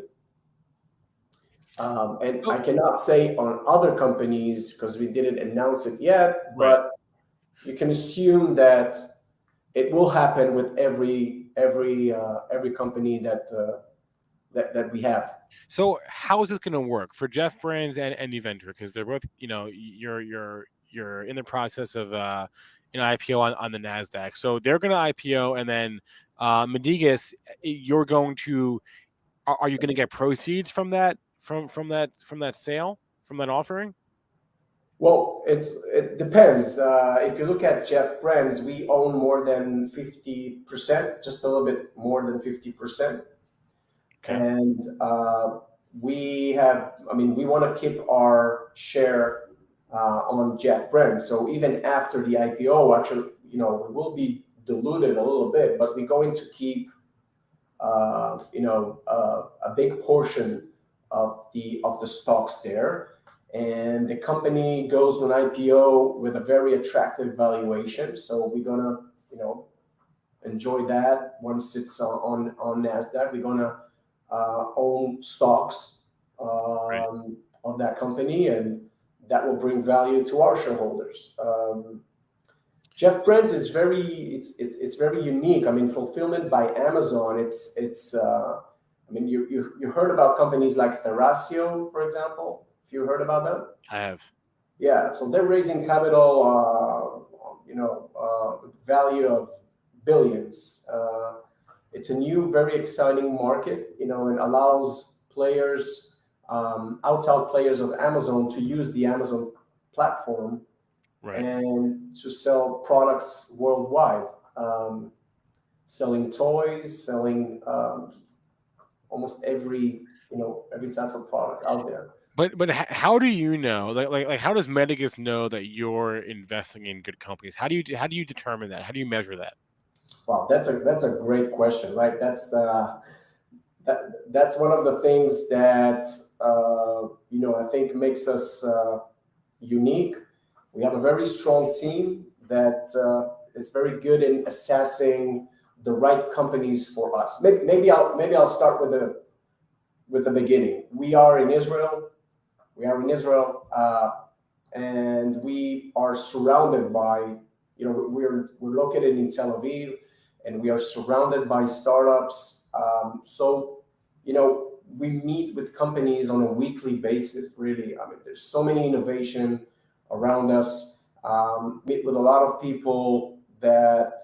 And I cannot say on other companies because we didn't announce it yet, but you can assume that it will happen with every company that we have. So how is this going to work for JetBrands and Eventer? Because they're both, you're in the process of an IPO on the NASDAQ. So they're going to IPO, and then Medigus, you're going to, are you going to get proceeds from that, from that sale, from that offering? Well, it depends. If you look at JetBrands, we own more than 50%, just a little bit more than 50%. Okay. And we want to keep our share on JetBrands. So even after the IPO, actually, we will be diluted a little bit, but we're going to keep, a big portion of the stocks there. And the company goes to an IPO with a very attractive valuation. So we're gonna, enjoy that once it's on NASDAQ. We're gonna own stocks of that company, and that will bring value to our shareholders. JetBrands is it's very unique. Fulfillment by Amazon. You heard about companies like Thrasio, for example. If you heard about them? I have. Yeah, so they're raising capital, value of billions. It's a new, very exciting market, and allows players, outside players of Amazon, to use the Amazon platform and to sell products worldwide, selling toys, selling almost every type of product out there. But how do you know? Like how does Medigus know that you're investing in good companies? How do you determine that? How do you measure that? Wow, that's a great question, right? That's one of the things that I think makes us unique. We have a very strong team that is very good in assessing the right companies for us. Maybe I'll start with the beginning. We are in Israel. And we are surrounded by, we're located in Tel Aviv, and we are surrounded by startups. So we meet with companies on a weekly basis, really. There's so many innovation around us. Meet with a lot of people that,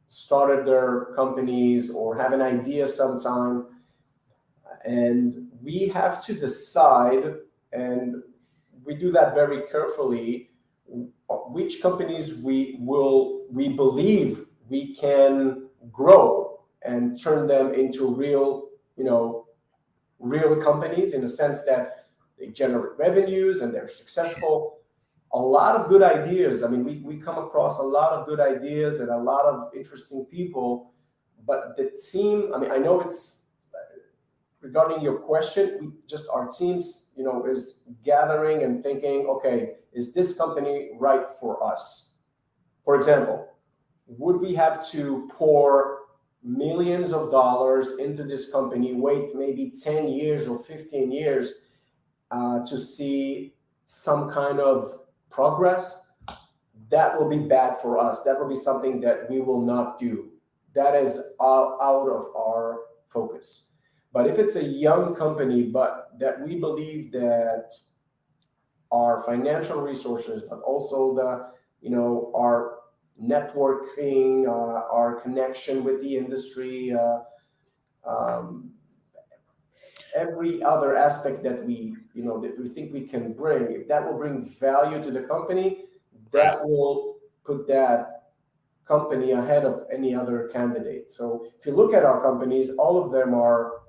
started their companies or have an idea sometime. And we have to decide, and we do that very carefully, which companies we believe we can grow and turn them into real companies, in the sense that they generate revenues and they're successful. A lot of good ideas. We come across a lot of good ideas and a lot of interesting people, but the team, I know it's, regarding your question, our teams, is gathering and thinking, okay, is this company right for us? For example, would we have to pour millions of dollars into this company, wait maybe 10 years or 15 years to see some kind of progress? That will be bad for us. That will be something that we will not do. That is out of our focus. But if it's a young company, but that we believe that our financial resources, but also our networking, our connection with the industry, every other aspect that we think we can bring, if that will bring value to the company, that will put that company ahead of any other candidate. So if you look at our companies, all of them are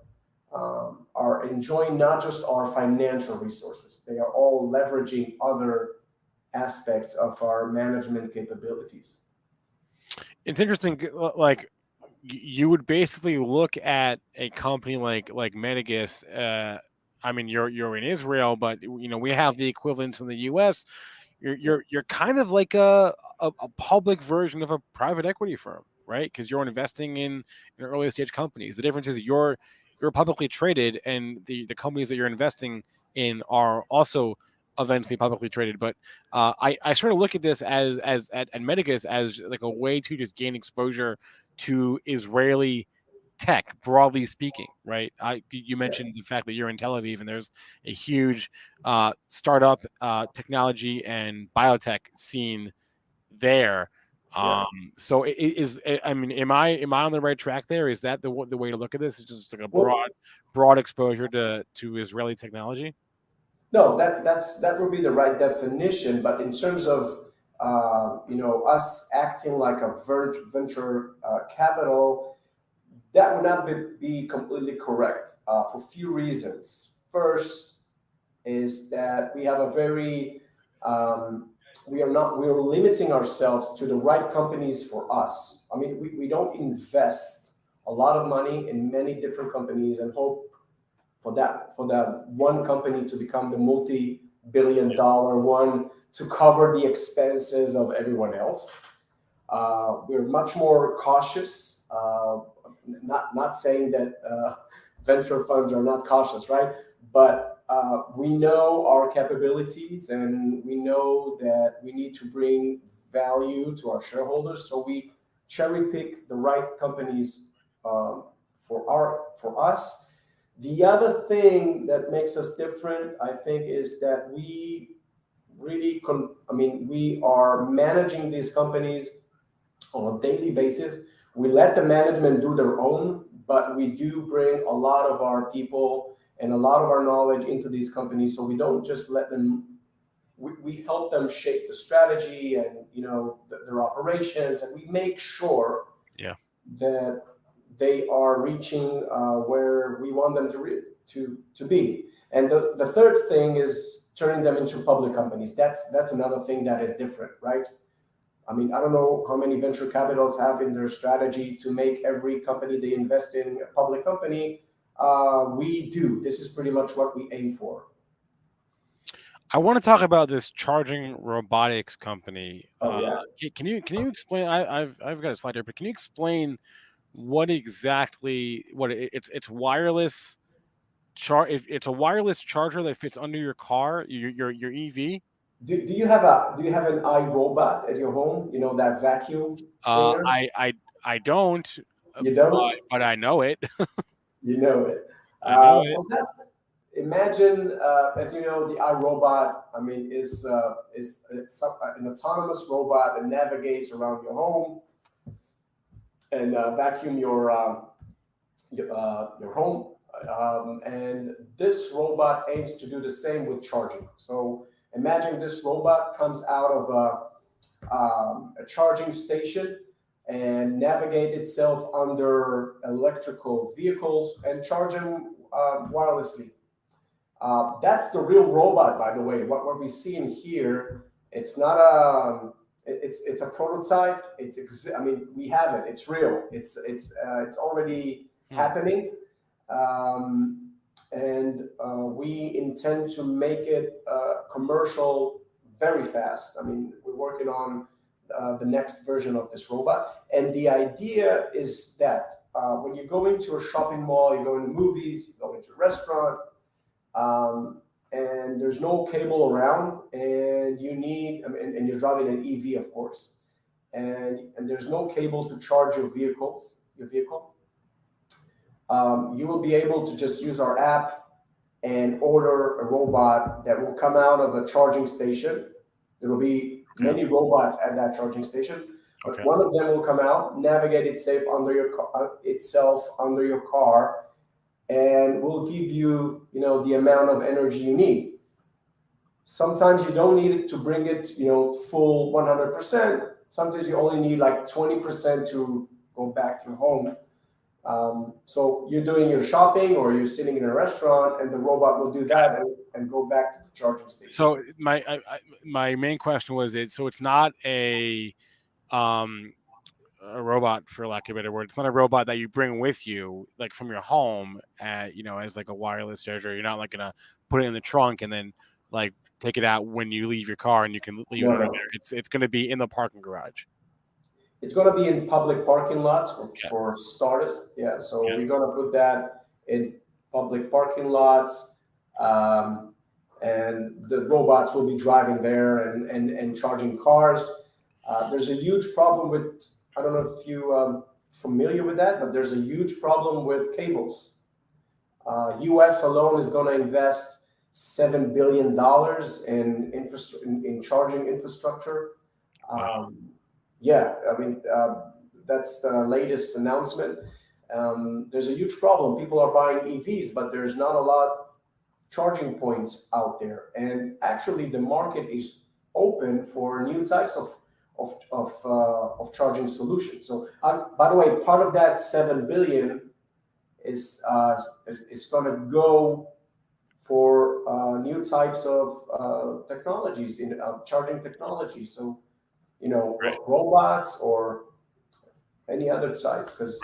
enjoying not just our financial resources, they are all leveraging other aspects of our management capabilities. It's interesting, like you would basically look at a company like Medigus. I mean, you're in Israel, but we have the equivalents in the U.S. You're kind of like a public version of a private equity firm, right? Because you're investing in early stage companies. The difference is you're publicly traded, and the companies that you're investing in are also eventually publicly traded. But I sort of look at this as at Medigus as like a way to just gain exposure to Israeli tech, broadly speaking, right? You mentioned the fact that you're in Tel Aviv, and there's a huge startup technology and biotech scene there. So I mean, am I on the right track there? Is that the way to look at this? It's just like a broad exposure to Israeli technology? No, that would be the right definition. But in terms of us acting like a venture capital, that would not be completely correct for a few reasons. First is that we have a very we are limiting ourselves to the right companies for us. I mean, we don't invest a lot of money in many different companies and hope for that one company to become the multi-billion-dollar one to cover the expenses of everyone else. We're much more cautious. Not saying that venture funds are not cautious, right? But we know our capabilities, and we know that we need to bring value to our shareholders. So we cherry pick the right companies for us. The other thing that makes us different, I think, is that we really, we are managing these companies on a daily basis. We let the management do their own, but we do bring a lot of our people and a lot of our knowledge into these companies. So we don't just let them. We help them shape the strategy and their operations, and we make sure that they are reaching where we want them to be. And the third thing is turning them into public companies. That's another thing that is different, right? I mean, I don't know how many venture capitals have in their strategy to make every company they invest in a public company. We do. This is pretty much what we aim for. I want to talk about this charging robotics company. Can you explain? I've got a slide here, but can you explain what exactly it's wireless it's a wireless charger that fits under your car, your EV? Do you have an iRobot at your home? You know, that vacuum cleaner? I don't. You don't? But I know it. You know it. I know so imagine, as you know, the iRobot. I mean, is an autonomous robot that navigates around your home and vacuum your home. And this robot aims to do the same with charging. So imagine this robot comes out of a charging station and navigate itself under electrical vehicles and charge them wirelessly. That's the real robot, by the way. What we see in here, it's not it's a prototype. We have it. It's real. It's already happening. And we intend to make it commercial very fast. I mean, we're working on the next version of this robot. And the idea is that when you go into a shopping mall, you go into movies, you go into a restaurant, and there's no cable around, and you need, and you're driving an EV, of course, and there's no cable to charge your vehicle. You will be able to just use our app and order a robot that will come out of a charging station. There will be many robots at that charging station, but one of them will come out, navigate itself under your car, and will give you, the amount of energy you need. Sometimes you don't need it to bring it, full 100%. Sometimes you only need like 20% to go back to your home. So you're doing your shopping or you're sitting in a restaurant, and the robot will do that and go back to the charging station. So my main question was so it's not a robot, for lack of a better word. It's not a robot that you bring with you, like from your home, as like a wireless charger. You're not like gonna put it in the trunk and then like take it out when you leave your car and you can leave it over there. It's gonna be in the parking garage. It's going to be in public parking lots for starters. Yeah, so we're going to put that in public parking lots, and the robots will be driving there and charging cars. There's a huge problem with, I don't know if you familiar with that, but there's a huge problem with cables. U.S. alone is going to invest $7 billion in charging infrastructure. Yeah, I mean, that's the latest announcement. There's a huge problem. People are buying EVs, but there's not a lot charging points out there. And actually, the market is open for new types of charging solutions. So, by the way, part of that $7 billion is going to go for new types of technologies in charging technology. So, robots or any other type, because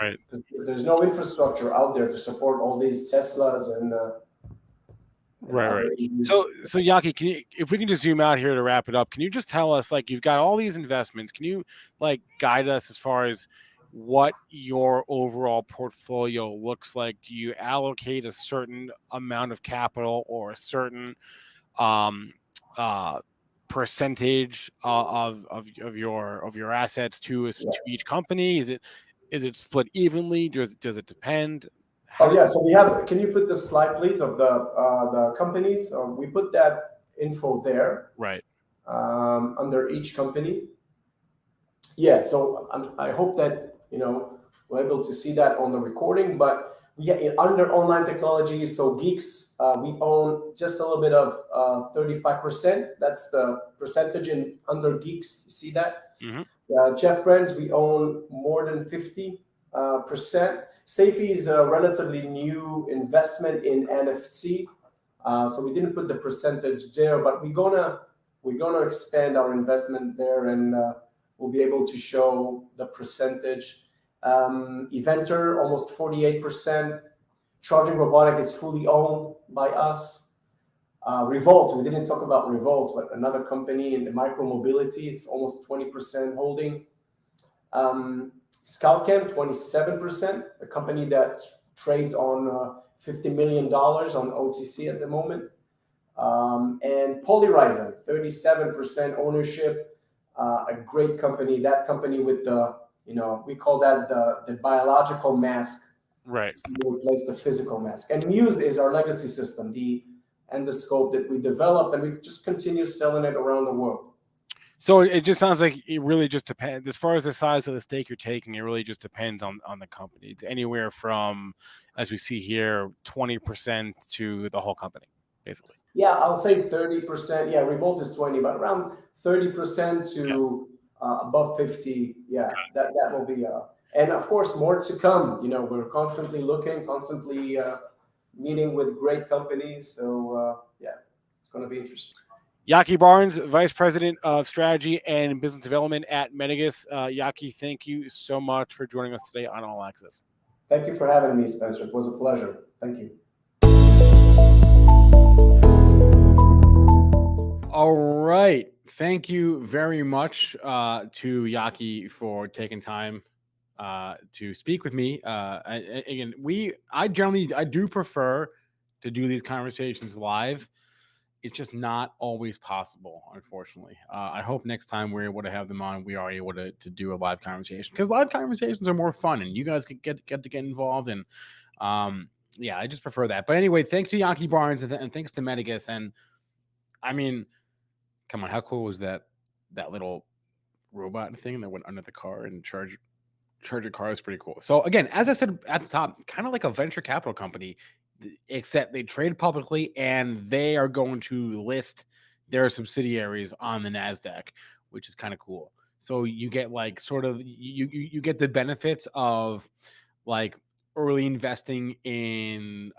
there's no infrastructure out there to support all these Teslas and right. So Yaki, if we can just zoom out here to wrap it up, can you just tell us, like, you've got all these investments, can you like guide us as far as what your overall portfolio looks like? Do you allocate a certain amount of capital or a certain percentage of your assets to each company? Is it split evenly? Does it depend? So we have. Can you put the slide, please, of the companies? We put that info there, right, under each company. Yeah. So I hope that we're able to see that on the recording. But under online technologies, so Geeks, we own just a little bit of 35%. That's the percentage under Geeks. You see that? Mm-hmm. Jeff Brands, we own more than 50%. Safety is a relatively new investment in NFT, so we didn't put the percentage there, but we're gonna expand our investment there, and we'll be able to show the percentage. Eventer, almost 48%. Charging Robotic is fully owned by us. Revolts, we didn't talk about Revolts, but another company in the micro-mobility, it's almost 20% holding. Scalcam, 27%, a company that trades on $50 million on OTC at the moment. And Polyrizer, 37% ownership, a great company. That company with the, we call that the biological mask, right, to replace the physical mask. And Muse is our legacy system, the endoscope that we developed, and we just continue selling it around the world. So it just sounds like it really just depends. As far as the size of the stake you're taking, it really just depends on the company. It's anywhere from, as we see here, 20% to the whole company, basically. Yeah, I'll say 30%. Yeah, Revolt is 20, but around 30% to above 50. Yeah, that will be. And of course, more to come. We're constantly looking, constantly meeting with great companies. So it's going to be interesting. Yaki Barnes, Vice President of Strategy and Business Development at Medigus. Yaki, thank you so much for joining us today on All Access. Thank you for having me, Spencer. It was a pleasure. Thank you. All right. Thank you very much to Yaki for taking time to speak with me. Again, I do prefer to do these conversations live. It's just not always possible, unfortunately. I hope next time we're able to have them on, we are able to do a live conversation, because live conversations are more fun and you guys get to get involved. And I just prefer that. But anyway, thanks to Yaki Barnes and thanks to Medigus. And I mean, come on, how cool was that little robot thing that went under the car and charged Charger Car is pretty cool. So again, as I said at the top, kind of like a venture capital company, except they trade publicly and they are going to list their subsidiaries on the NASDAQ, which is kind of cool. So you get like sort of you get the benefits of like early investing in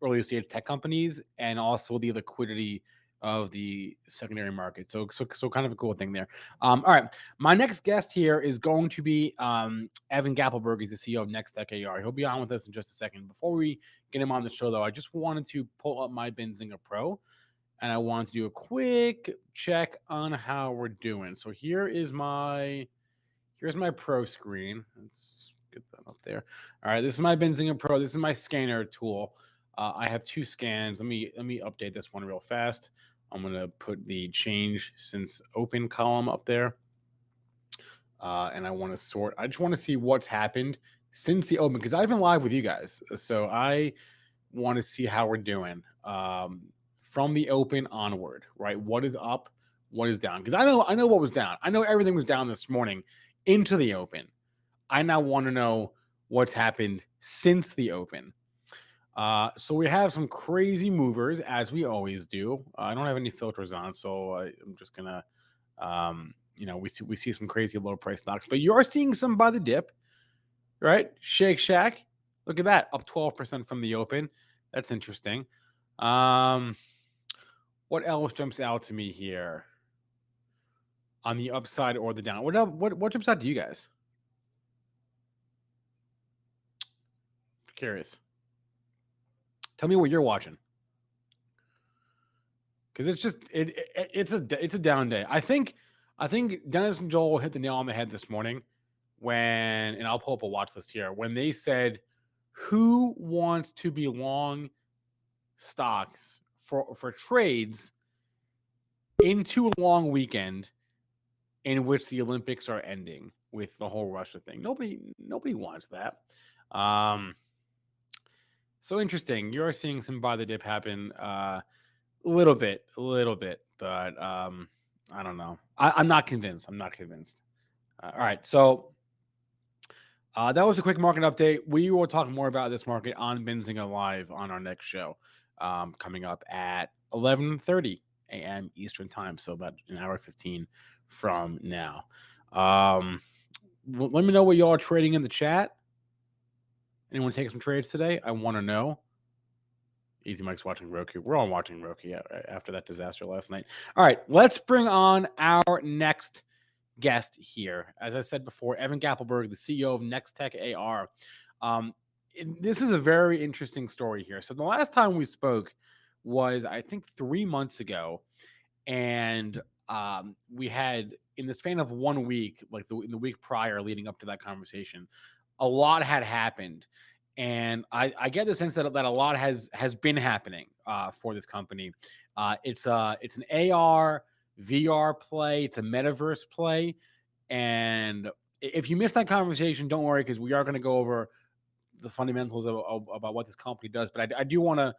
early stage tech companies and also the liquidity of the secondary market. So kind of a cool thing there. All right. My next guest here is going to be Evan Gappelberg. He's the CEO of Nextech AR. He'll be on with us in just a second. Before we get him on the show, though, I just wanted to pull up my Benzinga Pro, and I wanted to do a quick check on how we're doing. So here's my Pro screen. Let's get that up there. All right, this is my Benzinga Pro. This is my scanner tool. I have 2 scans. Let me update this one real fast. I'm gonna put the change since open column up there, and I want to sort. I just want to see what's happened since the open because I've been live with you guys, so I want to see how we're doing from the open onward. Right, what is up, what is down? Because I know what was down. I know everything was down this morning into the open. I now want to know what's happened since the open. So we have some crazy movers as we always do. I don't have any filters on, so I'm just gonna, we see some crazy low price stocks, but you are seeing some by the dip, right? Shake Shack, look at that, up 12% from the open. That's interesting. What else jumps out to me here on the upside or the down? What jumps out to you guys? Curious. Tell me what you're watching, because it's just it's a down day. I think Dennis and Joel hit the nail on the head this morning when, and I'll pull up a watch list here, when they said who wants to be long stocks for trades into a long weekend in which the Olympics are ending with the whole Russia thing. Nobody wants that. So interesting. You're seeing some buy the dip happen a little bit, but I don't know. I'm not convinced. All right. So that was a quick market update. We will talk more about this market on Benzinga Live on our next show coming up at 11:30 a.m. Eastern time. So about an hour 15 from now. Let me know what y'all are trading in the chat. Anyone taking some trades today? I want to know. Easy Mike's watching Roku. We're all watching Roku after that disaster last night. All right, let's bring on our next guest here. As I said before, Evan Gappelberg, the CEO of Nextech AR. This is a very interesting story here. So the last time we spoke was, I think, 3 months ago, and we had, in the span of 1 week, like in the week prior leading up to that conversation, a lot had happened. And I get the sense that a lot has been happening for this company. It's an AR, VR play. It's a metaverse play. And if you missed that conversation, don't worry, because we are going to go over the fundamentals about what this company does. But I do want to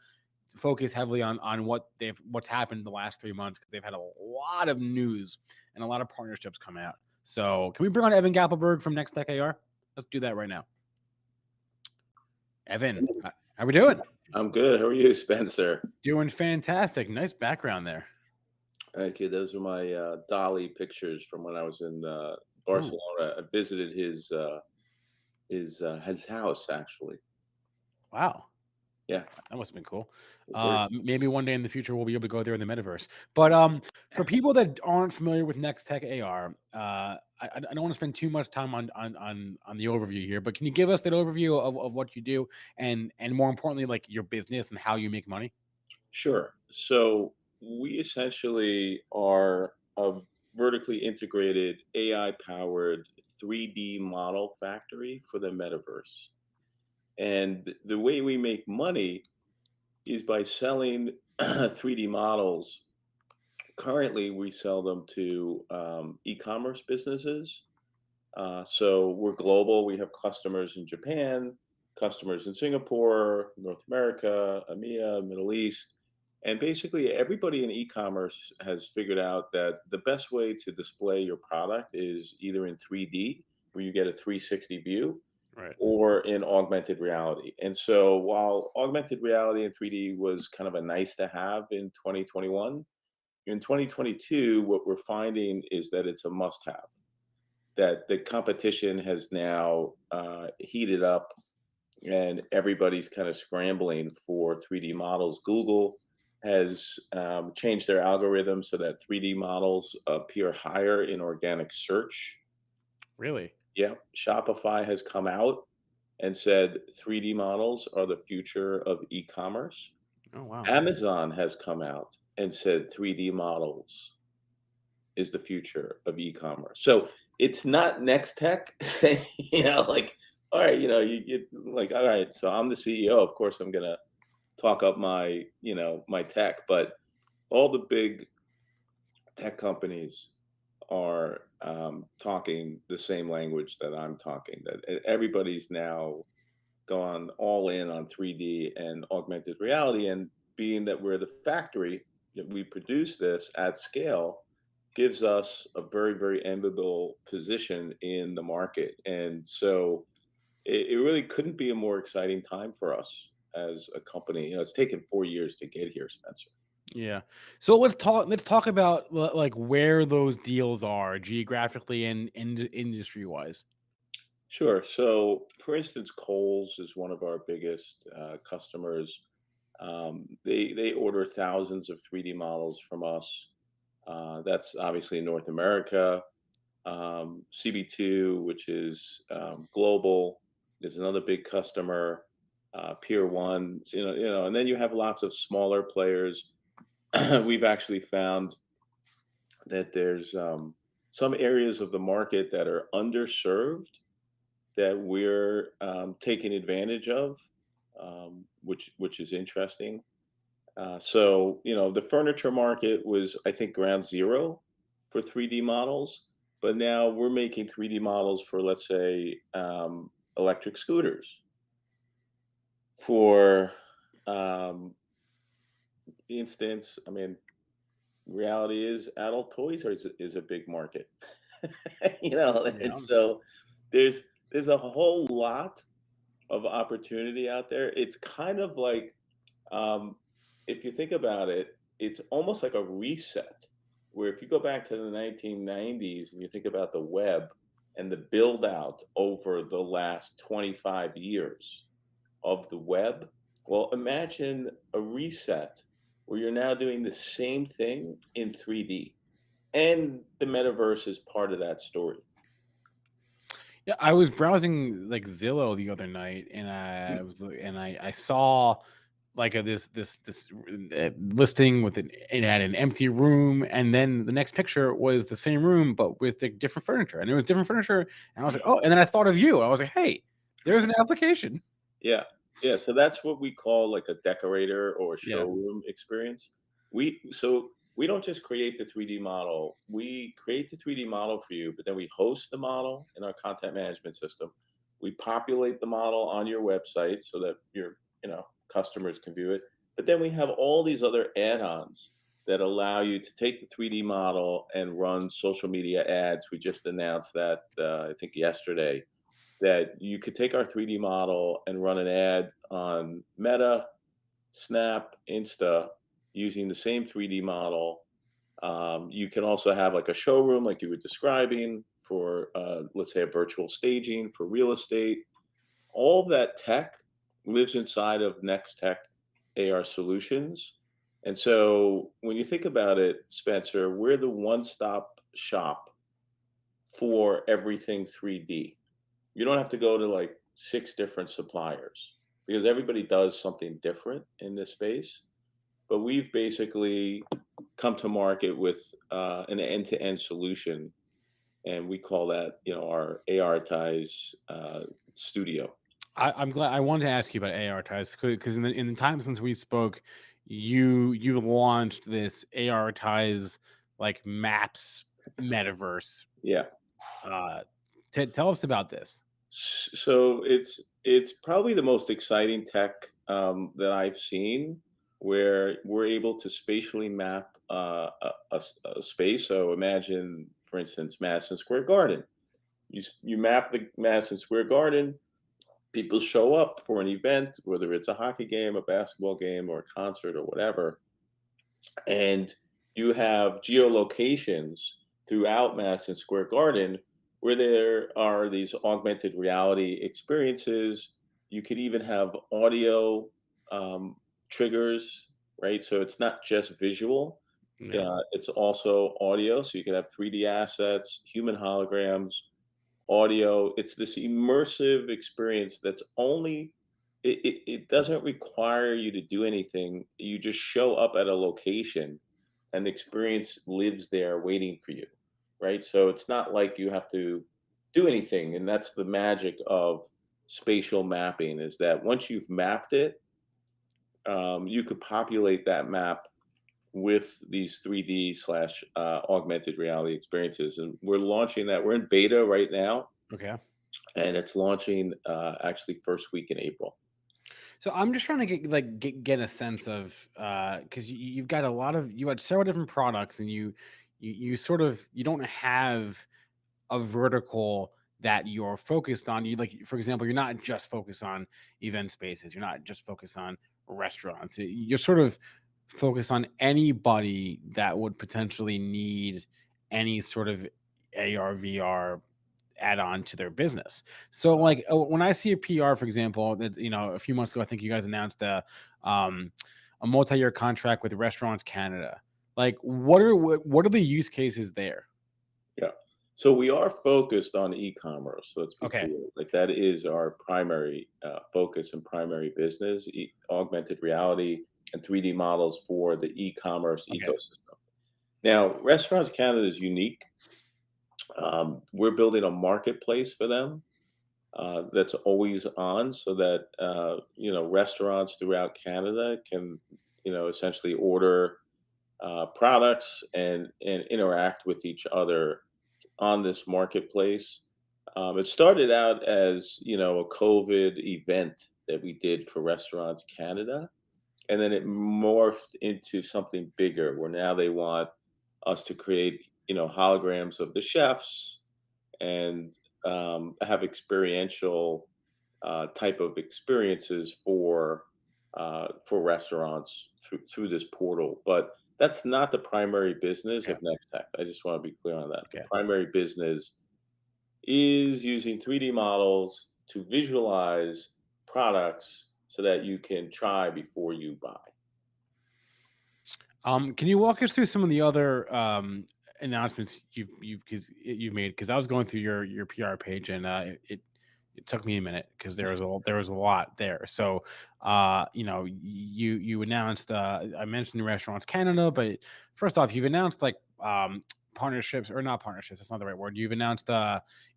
focus heavily on what's happened the last 3 months, because they've had a lot of news and a lot of partnerships come out. So can we bring on Evan Gappelberg from Nextech AR? Let's do that right now. Evan, how we doing? I'm good. How are you, Spencer? Doing fantastic. Nice background there. Thank you. Those are my Dali pictures from when I was in Barcelona. Ooh. I visited his house, actually. Wow. Yeah, that must have been cool. Maybe one day in the future we'll be able to go there in the metaverse. But for people that aren't familiar with Nextech AR, I don't want to spend too much time on the overview here, but can you give us that overview of what you do and more importantly, like your business and how you make money? Sure. So we essentially are a vertically integrated AI-powered 3D model factory for the metaverse. And the way we make money is by selling 3D models. Currently, we sell them to e-commerce businesses. So we're global. We have customers in Japan, customers in Singapore, North America, EMEA, Middle East. And basically, everybody in e-commerce has figured out that the best way to display your product is either in 3D where you get a 360 view, Right. or in augmented reality. And so while augmented reality and 3D was kind of a nice to have in 2021, in 2022, what we're finding is that it's a must have, that the competition has now heated up and everybody's kind of scrambling for 3D models. Google has changed their algorithm so that 3D models appear higher in organic search. Really? Yeah, Shopify has come out and said 3D models are the future of e-commerce. Oh, wow. Amazon has come out and said 3D models is the future of e-commerce. So it's not Nextech saying, like, all right, you get like, all right, so I'm the CEO. Of course, I'm gonna talk up my, my tech, but all the big tech companies are talking the same language that I'm talking. That everybody's now gone all in on 3D and augmented reality, and being that we're the factory that we produce this at scale gives us a very, very enviable position in the market. And so it really couldn't be a more exciting time for us as a company. It's taken 4 years to get here, Spencer. Yeah. So let's talk about like where those deals are geographically and industry wise. Sure. So, for instance, Kohl's is one of our biggest customers. They order thousands of 3D models from us. That's obviously in North America. CB2, which is global, is another big customer. Pier One, and then you have lots of smaller players. We've actually found that there's some areas of the market that are underserved that we're taking advantage of, which is interesting. So the furniture market was, I think, ground zero for 3D models, but now we're making 3D models for, let's say, electric scooters. For instance, I mean, reality is adult toys is a big market, and Yeah. so there's a whole lot of opportunity out there. It's kind of like, if you think about it, it's almost like a reset. Where if you go back to the 1990s and you think about the web and the build out over the last 25 years of the web, well, imagine a reset where you're now doing the same thing in 3D. And the metaverse is part of that story. Yeah, I was browsing like Zillow the other night, and I saw like this listing with it had an empty room, and then the next picture was the same room but with like different furniture, and it was different furniture, and I was like, oh, and then I thought of you. I was like, hey, there's an application. Yeah. Yeah. So that's what we call like a decorator or Yeah. showroom experience. We don't just create the 3D model. We create the 3D model for you, but then we host the model in our content management system. We populate the model on your website so that your, customers can view it. But then we have all these other add-ons that allow you to take the 3D model and run social media ads. We just announced that I think yesterday, that you could take our 3D model and run an ad on Meta, Snap, Insta using the same 3D model. You can also have like a showroom, like you were describing, for let's say a virtual staging for real estate. All that tech lives inside of Nextech AR solutions. And so when you think about it, Spencer, we're the one-stop shop for everything 3D. You don't have to go to like 6 different suppliers because everybody does something different in this space. But we've basically come to market with an end-to-end solution, and we call that, our ARitize studio. I'm glad. I wanted to ask you about AR ties because in the time since we spoke, you launched this AR ties like maps metaverse. Yeah. Uh, tell us about this. So it's probably the most exciting tech that I've seen, where we're able to spatially map a space. So imagine, for instance, Madison Square Garden. you map the Madison Square Garden. People show up for an event, whether it's a hockey game, a basketball game, or a concert or whatever, and you have geolocations throughout Madison Square Garden where there are these augmented reality experiences. You could even have audio um, triggers, right? So it's not just visual, Yeah. it's also audio. So you can have 3D assets, human holograms, audio. It's this immersive experience that's only it doesn't require you to do anything. You just show up at a location and the experience lives there waiting for you. Right. So it's not like you have to do anything. And that's the magic of spatial mapping is that once you've mapped it, you could populate that map with these 3D slash augmented reality experiences. And we're launching that. We're in beta right now, Okay. and it's launching actually first week in April. So I'm just trying to get a sense of because you've got you had several different products, and you sort of you don't have a vertical that you're focused on. You like, for example, you're not just focused on event spaces. You're not just focused on restaurants. You're sort of focused on anybody that would potentially need any sort of AR VR add on to their business. So like when I see a PR, for example, that a few months ago, I think you guys announced um, a multi-year contract with Restaurants Canada. Like what are the use cases there? Yeah. So we are focused on e-commerce. Let's be Okay. clear. Like that is our primary focus and primary business, augmented reality and 3D models for the e-commerce Okay. ecosystem. Now, Restaurants Canada is unique. We're building a marketplace for them that's always on, so that restaurants throughout Canada can essentially order products and interact with each other on this marketplace. It started out as a COVID event that we did for Restaurants Canada, and then it morphed into something bigger where now they want us to create holograms of the chefs and have experiential type of experiences for restaurants through this portal. But that's not the primary business Okay. of Nextech. I just want to be clear on that. The Okay. primary business is using 3D models to visualize products so that you can try before you buy. Can you walk us through some of the other announcements you've made? Because I was going through your PR page, and it took me a minute because there was a lot there. So you announced I mentioned Restaurants Canada, but first off, you've announced like partnerships, or not partnerships, that's not the right word. You've announced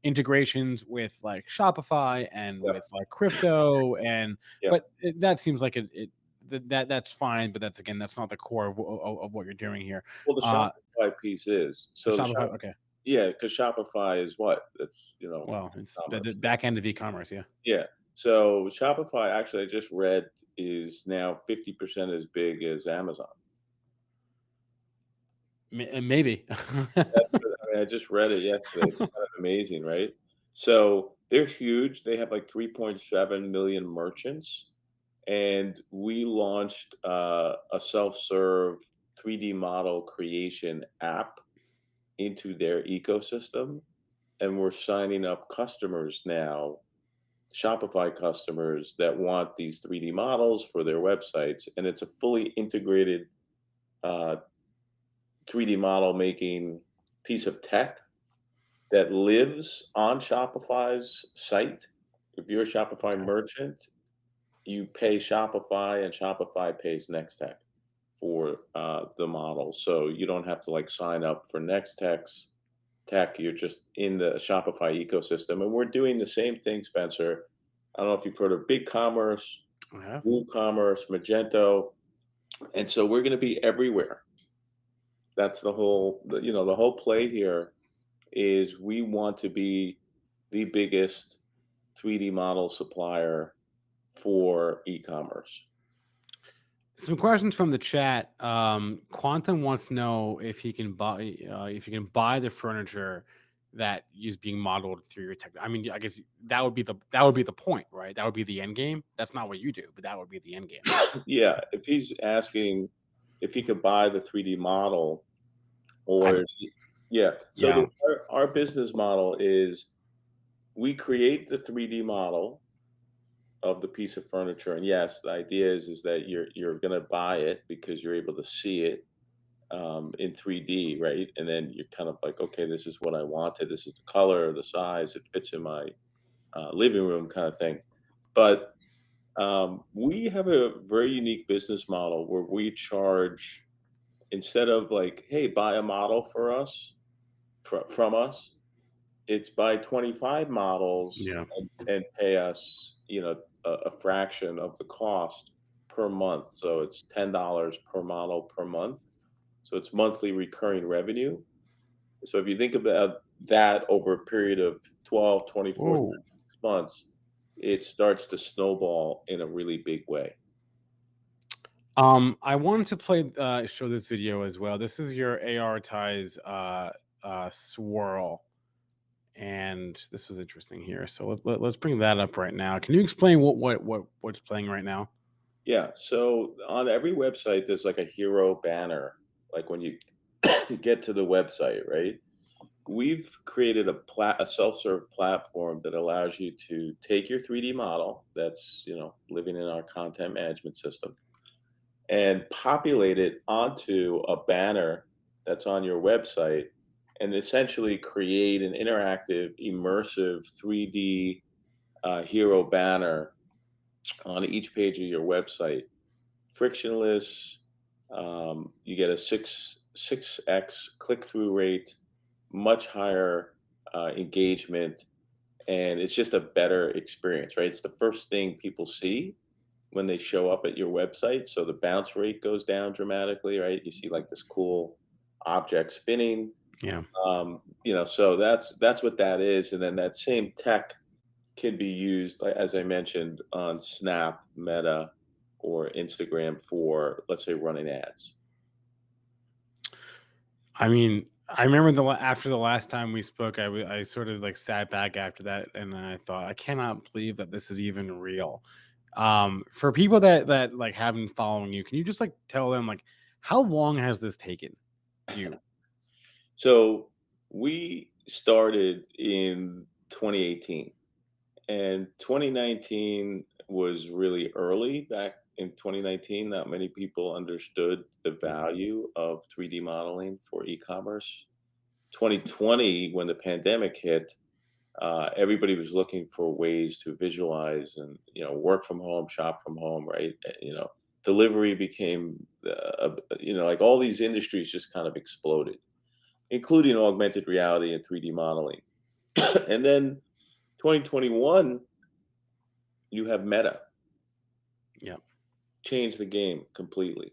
integrations with like Shopify and Yeah. with like crypto, and Yeah. but that seems like that's fine, but that's not the core of what you're doing here. Well, the Uh, Shopify piece is the so the Shopify, shop. okay. Yeah, because Shopify is what? That's Well, it's the e-commerce. back end of e-commerce, yeah. Yeah. So Shopify, actually, I just read, is now 50% as big as Amazon. Maybe. I just read it yesterday. It's kind of amazing, right? So they're huge. They have like 3.7 million merchants. And we launched a self-serve 3D model creation app into their ecosystem. And we're signing up customers now, Shopify customers that want these 3D models for their websites. And it's a fully integrated uh, 3D model making piece of tech that lives on Shopify's site. If you're a Shopify Okay. merchant, you pay Shopify and Shopify pays Nextech for the model. So you don't have to like sign up for Nextech's tech. You're just in the Shopify ecosystem. And we're doing the same thing, Spencer. I don't know if you've heard of BigCommerce, Okay. WooCommerce, Magento. And so we're going to be everywhere. That's the whole play here is we want to be the biggest 3D model supplier for e-commerce. Some questions from the chat. Quantum wants to know if he can buy the furniture that is being modeled through your tech. I mean, I guess that would be the point, right? That would be the end game. That's not what you do, but that would be the end game. Yeah, if he's asking if he could buy the 3D model, or yeah. So Yeah. our business model is we create the 3D model of the piece of furniture, and yes, the idea is that you're going to buy it because you're able to see it in 3D, right? And then you're kind of like, okay, this is what I wanted. This is the color, the size, it fits in my living room, kind of thing. But we have a very unique business model where we charge, instead of like, hey, buy a model for us from us, it's buy 25 models Yeah. and pay us, a fraction of the cost per month. So it's $10 per model per month. So it's monthly recurring revenue. So if you think about that over a period of 12, 24, Whoa. 36 months, it starts to snowball in a really big way. I wanted to show this video as well. This is your AR ties swirl, and this was interesting here. So let's bring that up right now. Can you explain what's playing right now? Yeah. So on every website, there's like a hero banner, like when you get to the website, right? We've created a self-serve platform that allows you to take your 3D model that's, living in our content management system, and populate it onto a banner that's on your website, and essentially create an interactive, immersive 3D hero banner on each page of your website. Frictionless. You get a 6x click-through rate, much higher engagement, and it's just a better experience, right? It's the first thing people see when they show up at your website. So the bounce rate goes down dramatically, right? You see like this cool object spinning. Yeah. So that's what that is. And then that same tech can be used, like, as I mentioned, on Snap, Meta, or Instagram for, let's say, running ads. I mean, I remember after the last time we spoke, I sort of like sat back after that, and I thought, I cannot believe that this is even real. For people that like haven't following you, can you just like tell them like how long has this taken you? So we started in 2018, and 2019 was really early. Back in 2019, not many people understood the value of 3D modeling for e-commerce. 2020, when the pandemic hit, everybody was looking for ways to visualize and, work from home, shop from home, right? Delivery became, like all these industries just kind of exploded, including augmented reality and 3D modeling. And then 2021, you have Meta Yeah. change the game completely,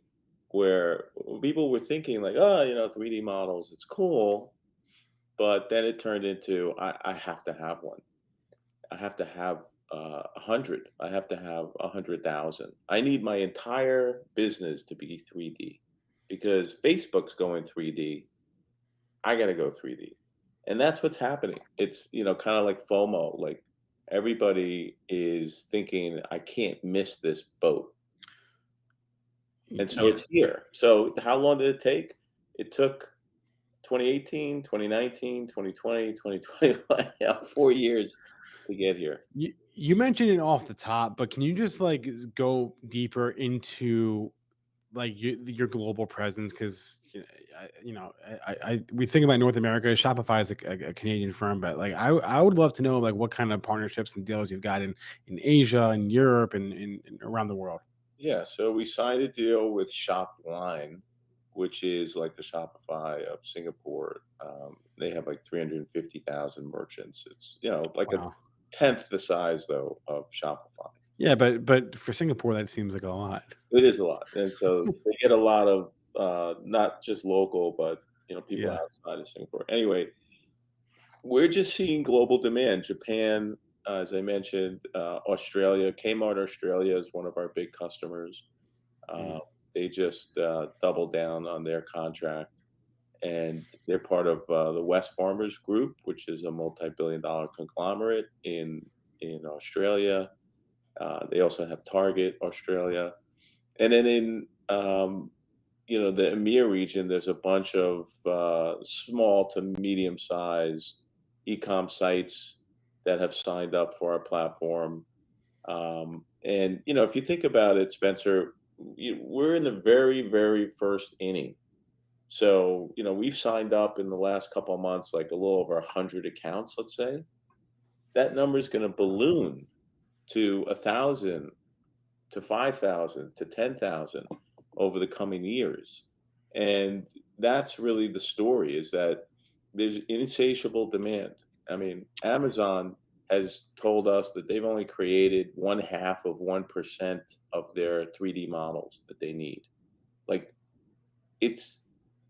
where people were thinking like, 3D models, it's cool. But then it turned into, I have to have one. I have to have 100. I have to have 100,000. I need my entire business to be 3D because Facebook's going 3D. I got to go 3D. And that's what's happening. It's, kind of like FOMO. Like everybody is thinking, I can't miss this boat. And so Yeah. it's here. So how long did it take? It took 2018, 2019, 2020, 2021, 4 years to get here. You mentioned it off the top, but can you just like go deeper into like your global presence? Because we think about North America. Shopify is a Canadian firm, but like I would love to know like what kind of partnerships and deals you've got in Asia and Europe and around the world. Yeah, so we signed a deal with Shopline, which is like the Shopify of Singapore. They have like 350,000 merchants. It's, like a Wow. tenth the size though of Shopify. Yeah, but for Singapore, that seems like a lot. It is a lot, and so they get a lot of not just local, but people Yeah. outside of Singapore. Anyway, we're just seeing global demand. Japan, as I mentioned, Australia, Kmart Australia is one of our big customers. Mm. They just doubled down on their contract, and they're part of the West Farmers Group, which is a multi-billion-dollar conglomerate in Australia. They also have Target Australia, and then in the EMEA region, there's a bunch of small to medium-sized e-com sites that have signed up for our platform. And if you think about it, Spencer, we're in the very, very first inning. So we've signed up in the last couple of months, like a little over 100 accounts, let's say. That number is going to balloon to 1,000, to 5,000, to 10,000 over the coming years. And that's really the story, is that there's insatiable demand. I mean, Amazon has told us that they've only created 0.5% of their 3D models that they need. Like, it's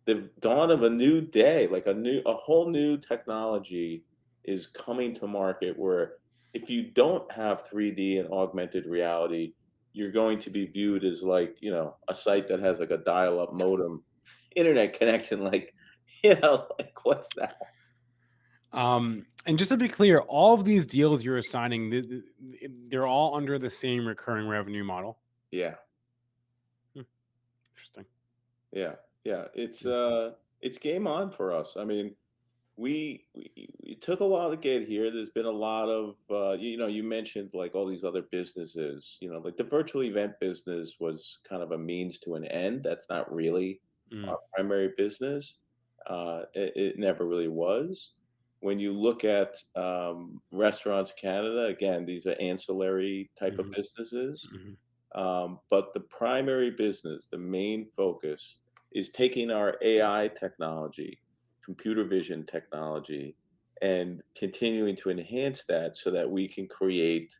the dawn of a new day, like a whole new technology is coming to market, where if you don't have 3D and augmented reality, you're going to be viewed as like, a site that has like a dial-up modem internet connection. Like, like, what's that? And just to be clear, all of these deals you're assigning, they're all under the same recurring revenue model. Yeah. Interesting. Yeah. Yeah. It's game on for us. I mean, it took a while to get here. There's been a lot of you mentioned like all these other businesses, like the virtual event business was kind of a means to an end. That's not really our primary business. It never really was. When you look at Restaurants Canada, again, these are ancillary type of businesses. But the primary business, the main focus, is taking our AI technology, computer vision technology, and continuing to enhance that so that we can create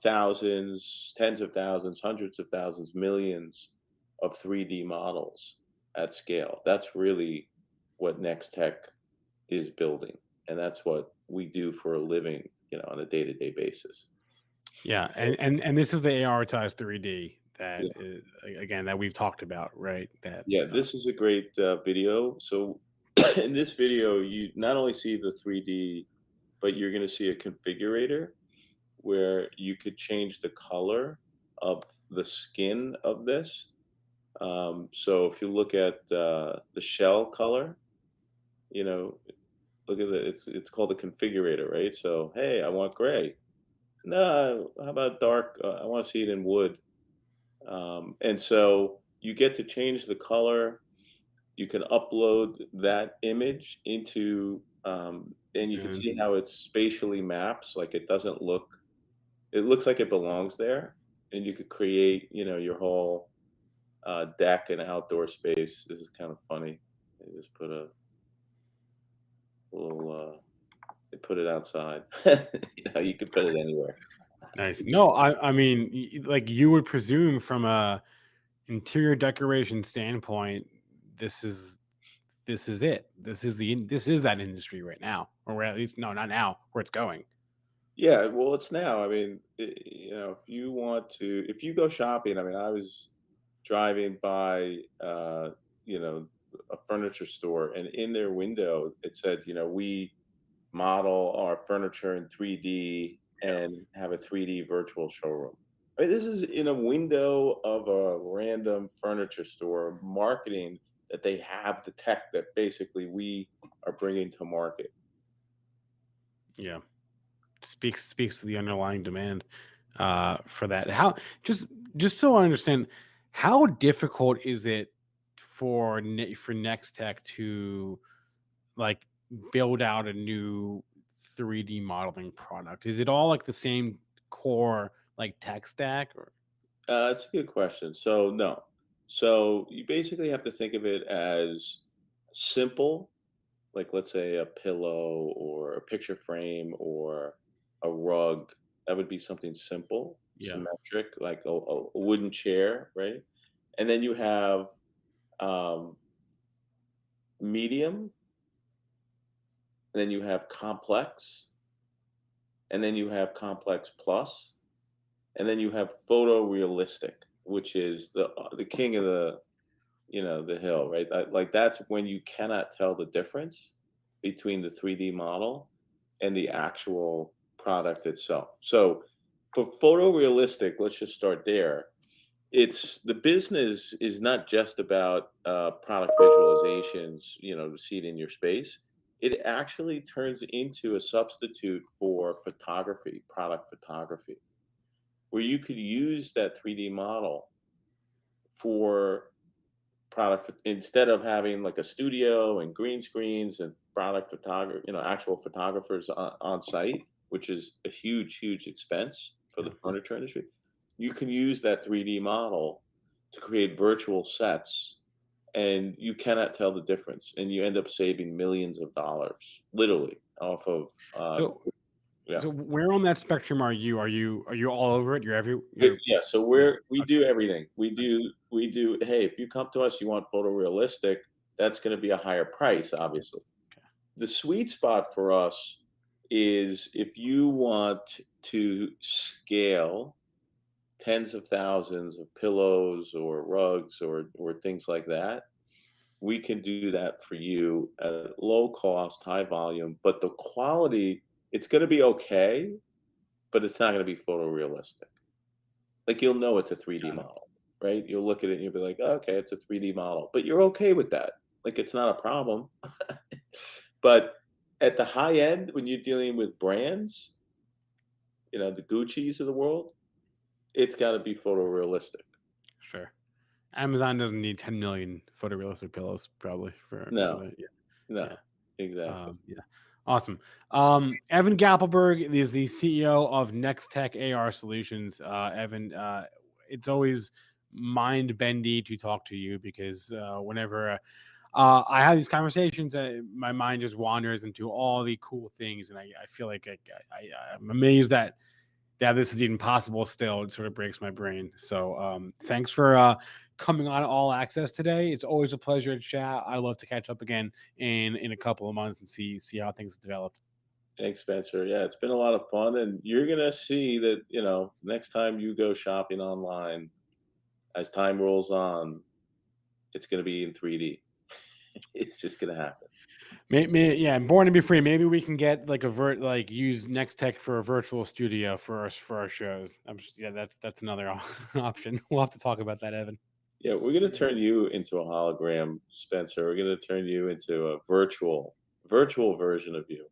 thousands, tens of thousands, hundreds of thousands, millions of 3D models at scale. That's really what Nextech is building, and that's what we do for a living, on a day-to-day basis. Yeah, and this is the ARitized 3D that Yeah. is, again, that we've talked about, right? That Yeah, this is a great video. So in this video, you not only see the 3D, but you're going to see a configurator where you could change the color of the skin of this. So if you look at the shell color, look at it's called a configurator, right? So, hey, I want gray. No, how about dark? I want to see it in wood. And so you get to change the color. You can upload that image into, and you can see how it spatially maps. Like, it doesn't look, it looks like it belongs there. And you could create, your whole deck and outdoor space. This is kind of funny. They just put a little, they put it outside. You could put it anywhere. nice. No, I mean, like you would presume from a interior decoration standpoint, this is it. This is that industry right now, or at least no, not now, where it's going. Yeah, well, it's now. I mean, if you go shopping, I mean, I was driving by, a furniture store, and in their window, it said, we model our furniture in 3D and have a 3D virtual showroom. I mean, this is in a window of a random furniture store marketing that they have the tech that basically we are bringing to market. Yeah, speaks to the underlying demand for that. How just so I understand, how difficult is it for for Nextech to like build out a new 3D modeling product? Is it all like the same core like tech stack? Or That's a good question. So no. So you basically have to think of it as simple, like let's say a pillow or a picture frame or a rug. That would be something simple, yeah, symmetric, like a wooden chair, right? And then you have um, medium, and then you have complex, and then you have complex plus, and then you have photorealistic, which is the king of the hill, right? Like that's when you cannot tell the difference between the 3D model and the actual product itself. So for photorealistic, let's just start there. It's the business is not just about product visualizations, to see it in your space. It actually turns into a substitute for photography, product photography, where you could use that 3D model for instead of having like a studio and green screens and product photographer, actual photographers on site, which is a huge expense for the furniture industry. You can use that 3D model to create virtual sets, and you cannot tell the difference, and you end up saving millions of dollars, literally, off of So, yeah. so where on that spectrum are you? Are you all over it? You're every. Yeah, so we do everything. We do. Hey, if you come to us, you want photorealistic, that's going to be a higher price, obviously. The sweet spot for us is if you want to scale tens of thousands of pillows or rugs or things like that. We can do that for you at low cost, high volume, but the quality, it's going to be okay, but it's not going to be photorealistic. Like you'll know it's a 3D model, right? You'll look at it and you'll be like, oh, okay, it's a 3D model, but you're okay with that. Like it's not a problem. But at the high end, when you're dealing with brands, the Gucci's of the world, it's got to be photorealistic. Sure. Amazon doesn't need 10 million photorealistic pillows, probably for No, the, yeah. no, Yeah. exactly. Yeah. Awesome. Evan Gappelberg is the CEO of Nextech AR Solutions. Evan, it's always mind bendy to talk to you because whenever I have these conversations, my mind just wanders into all the cool things, and I feel like I'm amazed that this is even possible still. It sort of breaks my brain. So thanks for coming on All Access today. It's always a pleasure to chat. I love to catch up again in a couple of months and see how things have developed. Thanks, Spencer. Yeah, it's been a lot of fun, and you're gonna see that, next time you go shopping online, as time rolls on, it's gonna be in 3D. It's just gonna happen. Yeah, Born to Be Free. Maybe we can get like use Nextech for a virtual studio for our shows. That's another option. We'll have to talk about that, Evan. Yeah, we're gonna turn you into a hologram, Spencer. We're gonna turn you into a virtual version of you.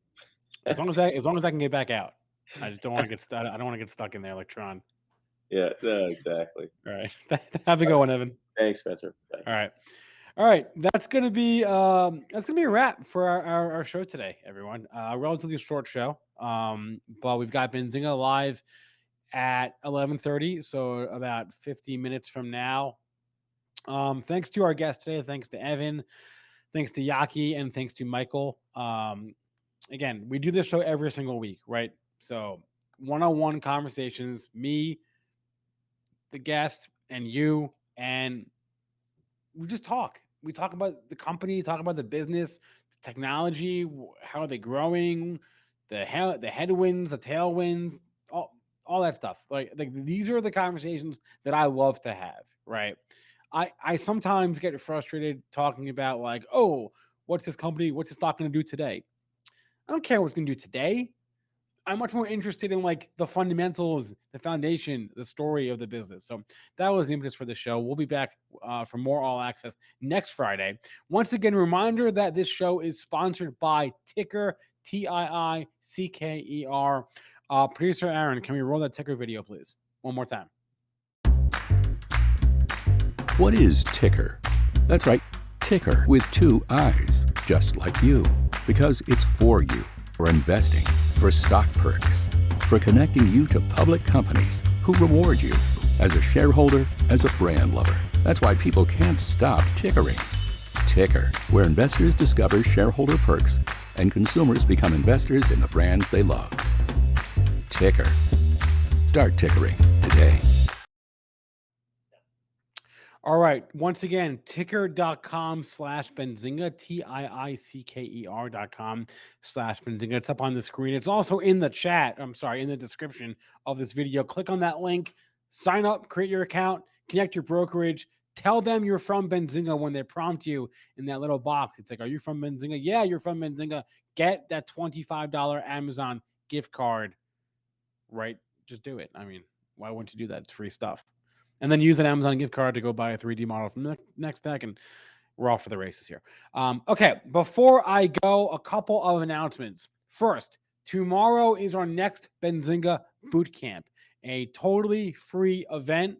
As long as I can get back out. I just don't want to get stuck. I don't want to get stuck in there like Tron. Yeah, no, exactly. All right. Have a good one, Evan. Thanks, Spencer. Bye. All right. That's gonna be a wrap for our show today, everyone. Relatively short show. But we've got Benzinga live at 11:30, so about 15 minutes from now. Thanks to our guest today. Thanks to Evan. Thanks to Yaki, and thanks to Michael. Again, we do this show every single week, right? So one-on-one conversations, me, the guest, and you, and we just talk. We talk about the company, talk about the business, the technology, how are they growing, the headwinds, the tailwinds, all that stuff. Like these are the conversations that I love to have, right? I sometimes get frustrated talking about like, oh, what's this stock going to do today? I don't care what's going to do today. I'm much more interested in like the fundamentals, the foundation, the story of the business. So that was the impetus for the show. We'll be back for more All Access next Friday. Once again, reminder that this show is sponsored by Ticker, TIICKER. Producer Aaron, can we roll that Ticker video, please? One more time. What is Ticker? That's right, Ticker with 2 I's, just like you, because it's for you, for investing, for stock perks, for connecting you to public companies who reward you as a shareholder, as a brand lover. That's why people can't stop tickering. Ticker, where investors discover shareholder perks and consumers become investors in the brands they love. Ticker. Start tickering today. All right. Once again, ticker.com/Benzinga, TIICKER.com/Benzinga. It's up on the screen. It's also in the chat. In the description of this video. Click on that link, sign up, create your account, connect your brokerage, Tell them you're from Benzinga when they prompt you in that little box. It's like, are you from Benzinga? Yeah, you're from Benzinga. Get that $25 Amazon gift card, right? Just do it. I mean, why wouldn't you do that? It's free stuff. And then use that Amazon gift card to go buy a 3D model from Nextech, and we're off for the races here. Okay, before I go, a couple of announcements. First, tomorrow is our next Benzinga Bootcamp, a totally free event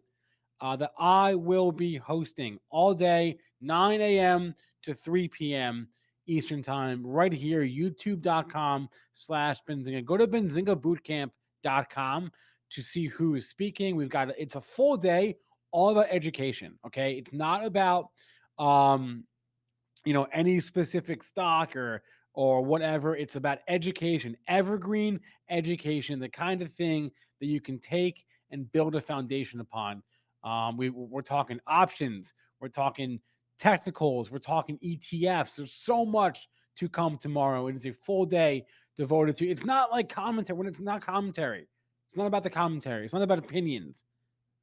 that I will be hosting all day, 9 a.m. to 3 p.m. Eastern Time, right here, youtube.com/Benzinga. Go to benzingabootcamp.com to see who is speaking. It's a full day, all about education. Okay. It's not about, any specific stock or whatever. It's about education, evergreen education, the kind of thing that you can take and build a foundation upon. We're talking options. We're talking technicals. We're talking ETFs. There's so much to come tomorrow. It is a full day devoted to. It's not like commentary. When it's not commentary, it's not about the commentary. It's not about opinions.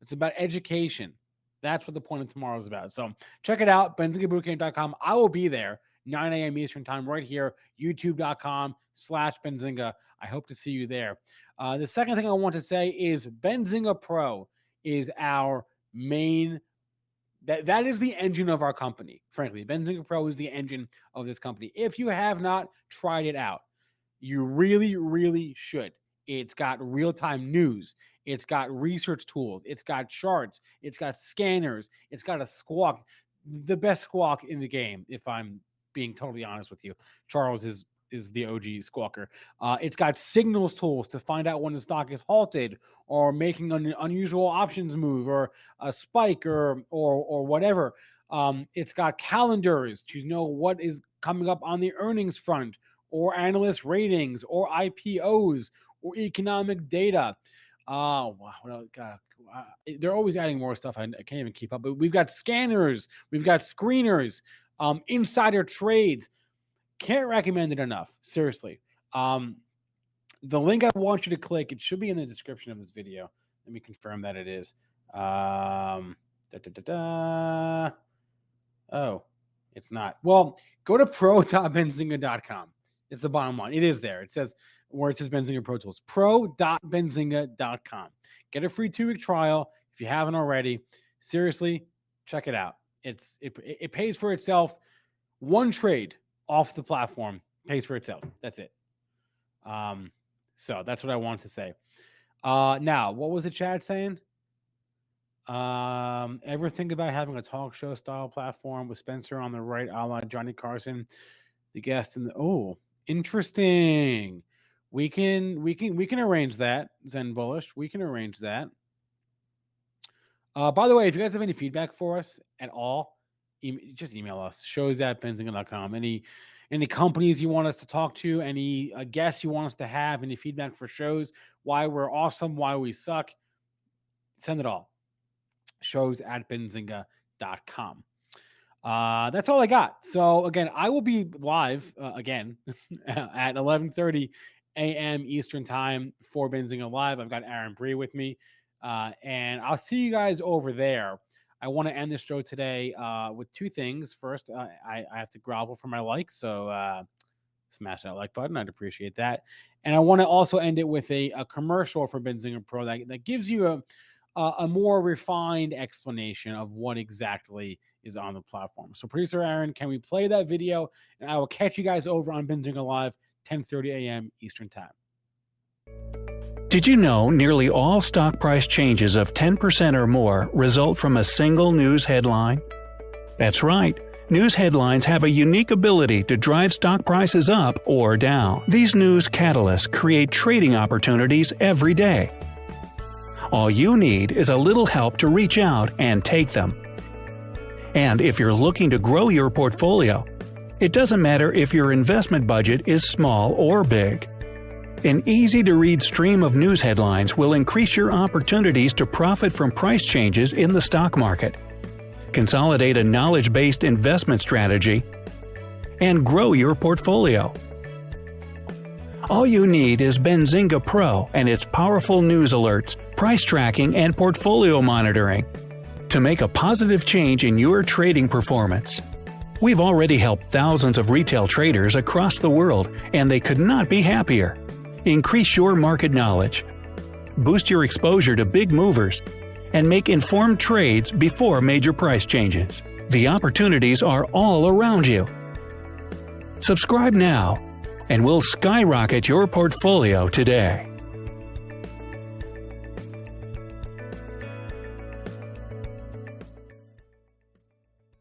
It's about education. That's what the point of tomorrow is about. So check it out, benzingabootcamp.com. I will be there, 9 a.m. Eastern Time, right here, youtube.com/Benzinga. I hope to see you there. The second thing I want to say is Benzinga Pro is our main, that is the engine of our company. Frankly, Benzinga Pro is the engine of this company. If you have not tried it out, you really, really should. It's got real-time news. It's got research tools. It's got charts. It's got scanners. It's got a squawk, the best squawk in the game, if I'm being totally honest with you. Charles is the OG squawker. It's got signals tools to find out when the stock is halted or making an unusual options move or a spike or whatever. It's got calendars to know what is coming up on the earnings front or analyst ratings or IPOs or economic data. Wow. God, they're always adding more stuff. I can't even keep up. But we've got scanners. We've got screeners, insider trades. Can't recommend it enough. Seriously. The link I want you to click, it should be in the description of this video. Let me confirm that it is. Oh, it's not. Well, go to pro.benzinga.com. It's the bottom line. It is there. It says where it says Benzinga Pro Tools. pro.benzinga.com. Get a free 2-week trial if you haven't already. Seriously, check it out. It pays for itself. One trade off the platform pays for itself. That's it. So that's what I wanted to say. Now, what was the chat saying? Ever think about having a talk show style platform with Spencer on the right, a la Johnny Carson, the guest interesting. We can arrange that, Zen Bullish. We can arrange that. By the way, if you guys have any feedback for us at all, just email us, shows@benzinga.com. Any companies you want us to talk to, any guests you want us to have, any feedback for shows, why we're awesome, why we suck, send it all. shows@benzinga.com. That's all I got. So again, I will be live again at 11:30 a.m. Eastern Time for Benzinga Live. I've got Aaron Bree with me, and I'll see you guys over there. I want to end this show today with two things. First, I have to grovel for my likes, so smash that like button. I'd appreciate that. And I want to also end it with a commercial for Benzinga Pro that gives you a more refined explanation of what exactly is on the platform. So producer Aaron, can we play that video? And I will catch you guys over on Benzinga Live, 10:30 a.m. Eastern Time. Did you know nearly all stock price changes of 10% or more result from a single news headline? That's right. News headlines have a unique ability to drive stock prices up or down. These news catalysts create trading opportunities every day. All you need is a little help to reach out and take them. And if you're looking to grow your portfolio, it doesn't matter if your investment budget is small or big. An easy-to-read stream of news headlines will increase your opportunities to profit from price changes in the stock market, consolidate a knowledge-based investment strategy, and grow your portfolio. All you need is Benzinga Pro and its powerful news alerts, price tracking, and portfolio monitoring. to make a positive change in your trading performance. We've already helped thousands of retail traders across the world, and they could not be happier. Increase your market knowledge, boost your exposure to big movers, and make informed trades before major price changes. The opportunities are all around you. Subscribe now, and we'll skyrocket your portfolio today.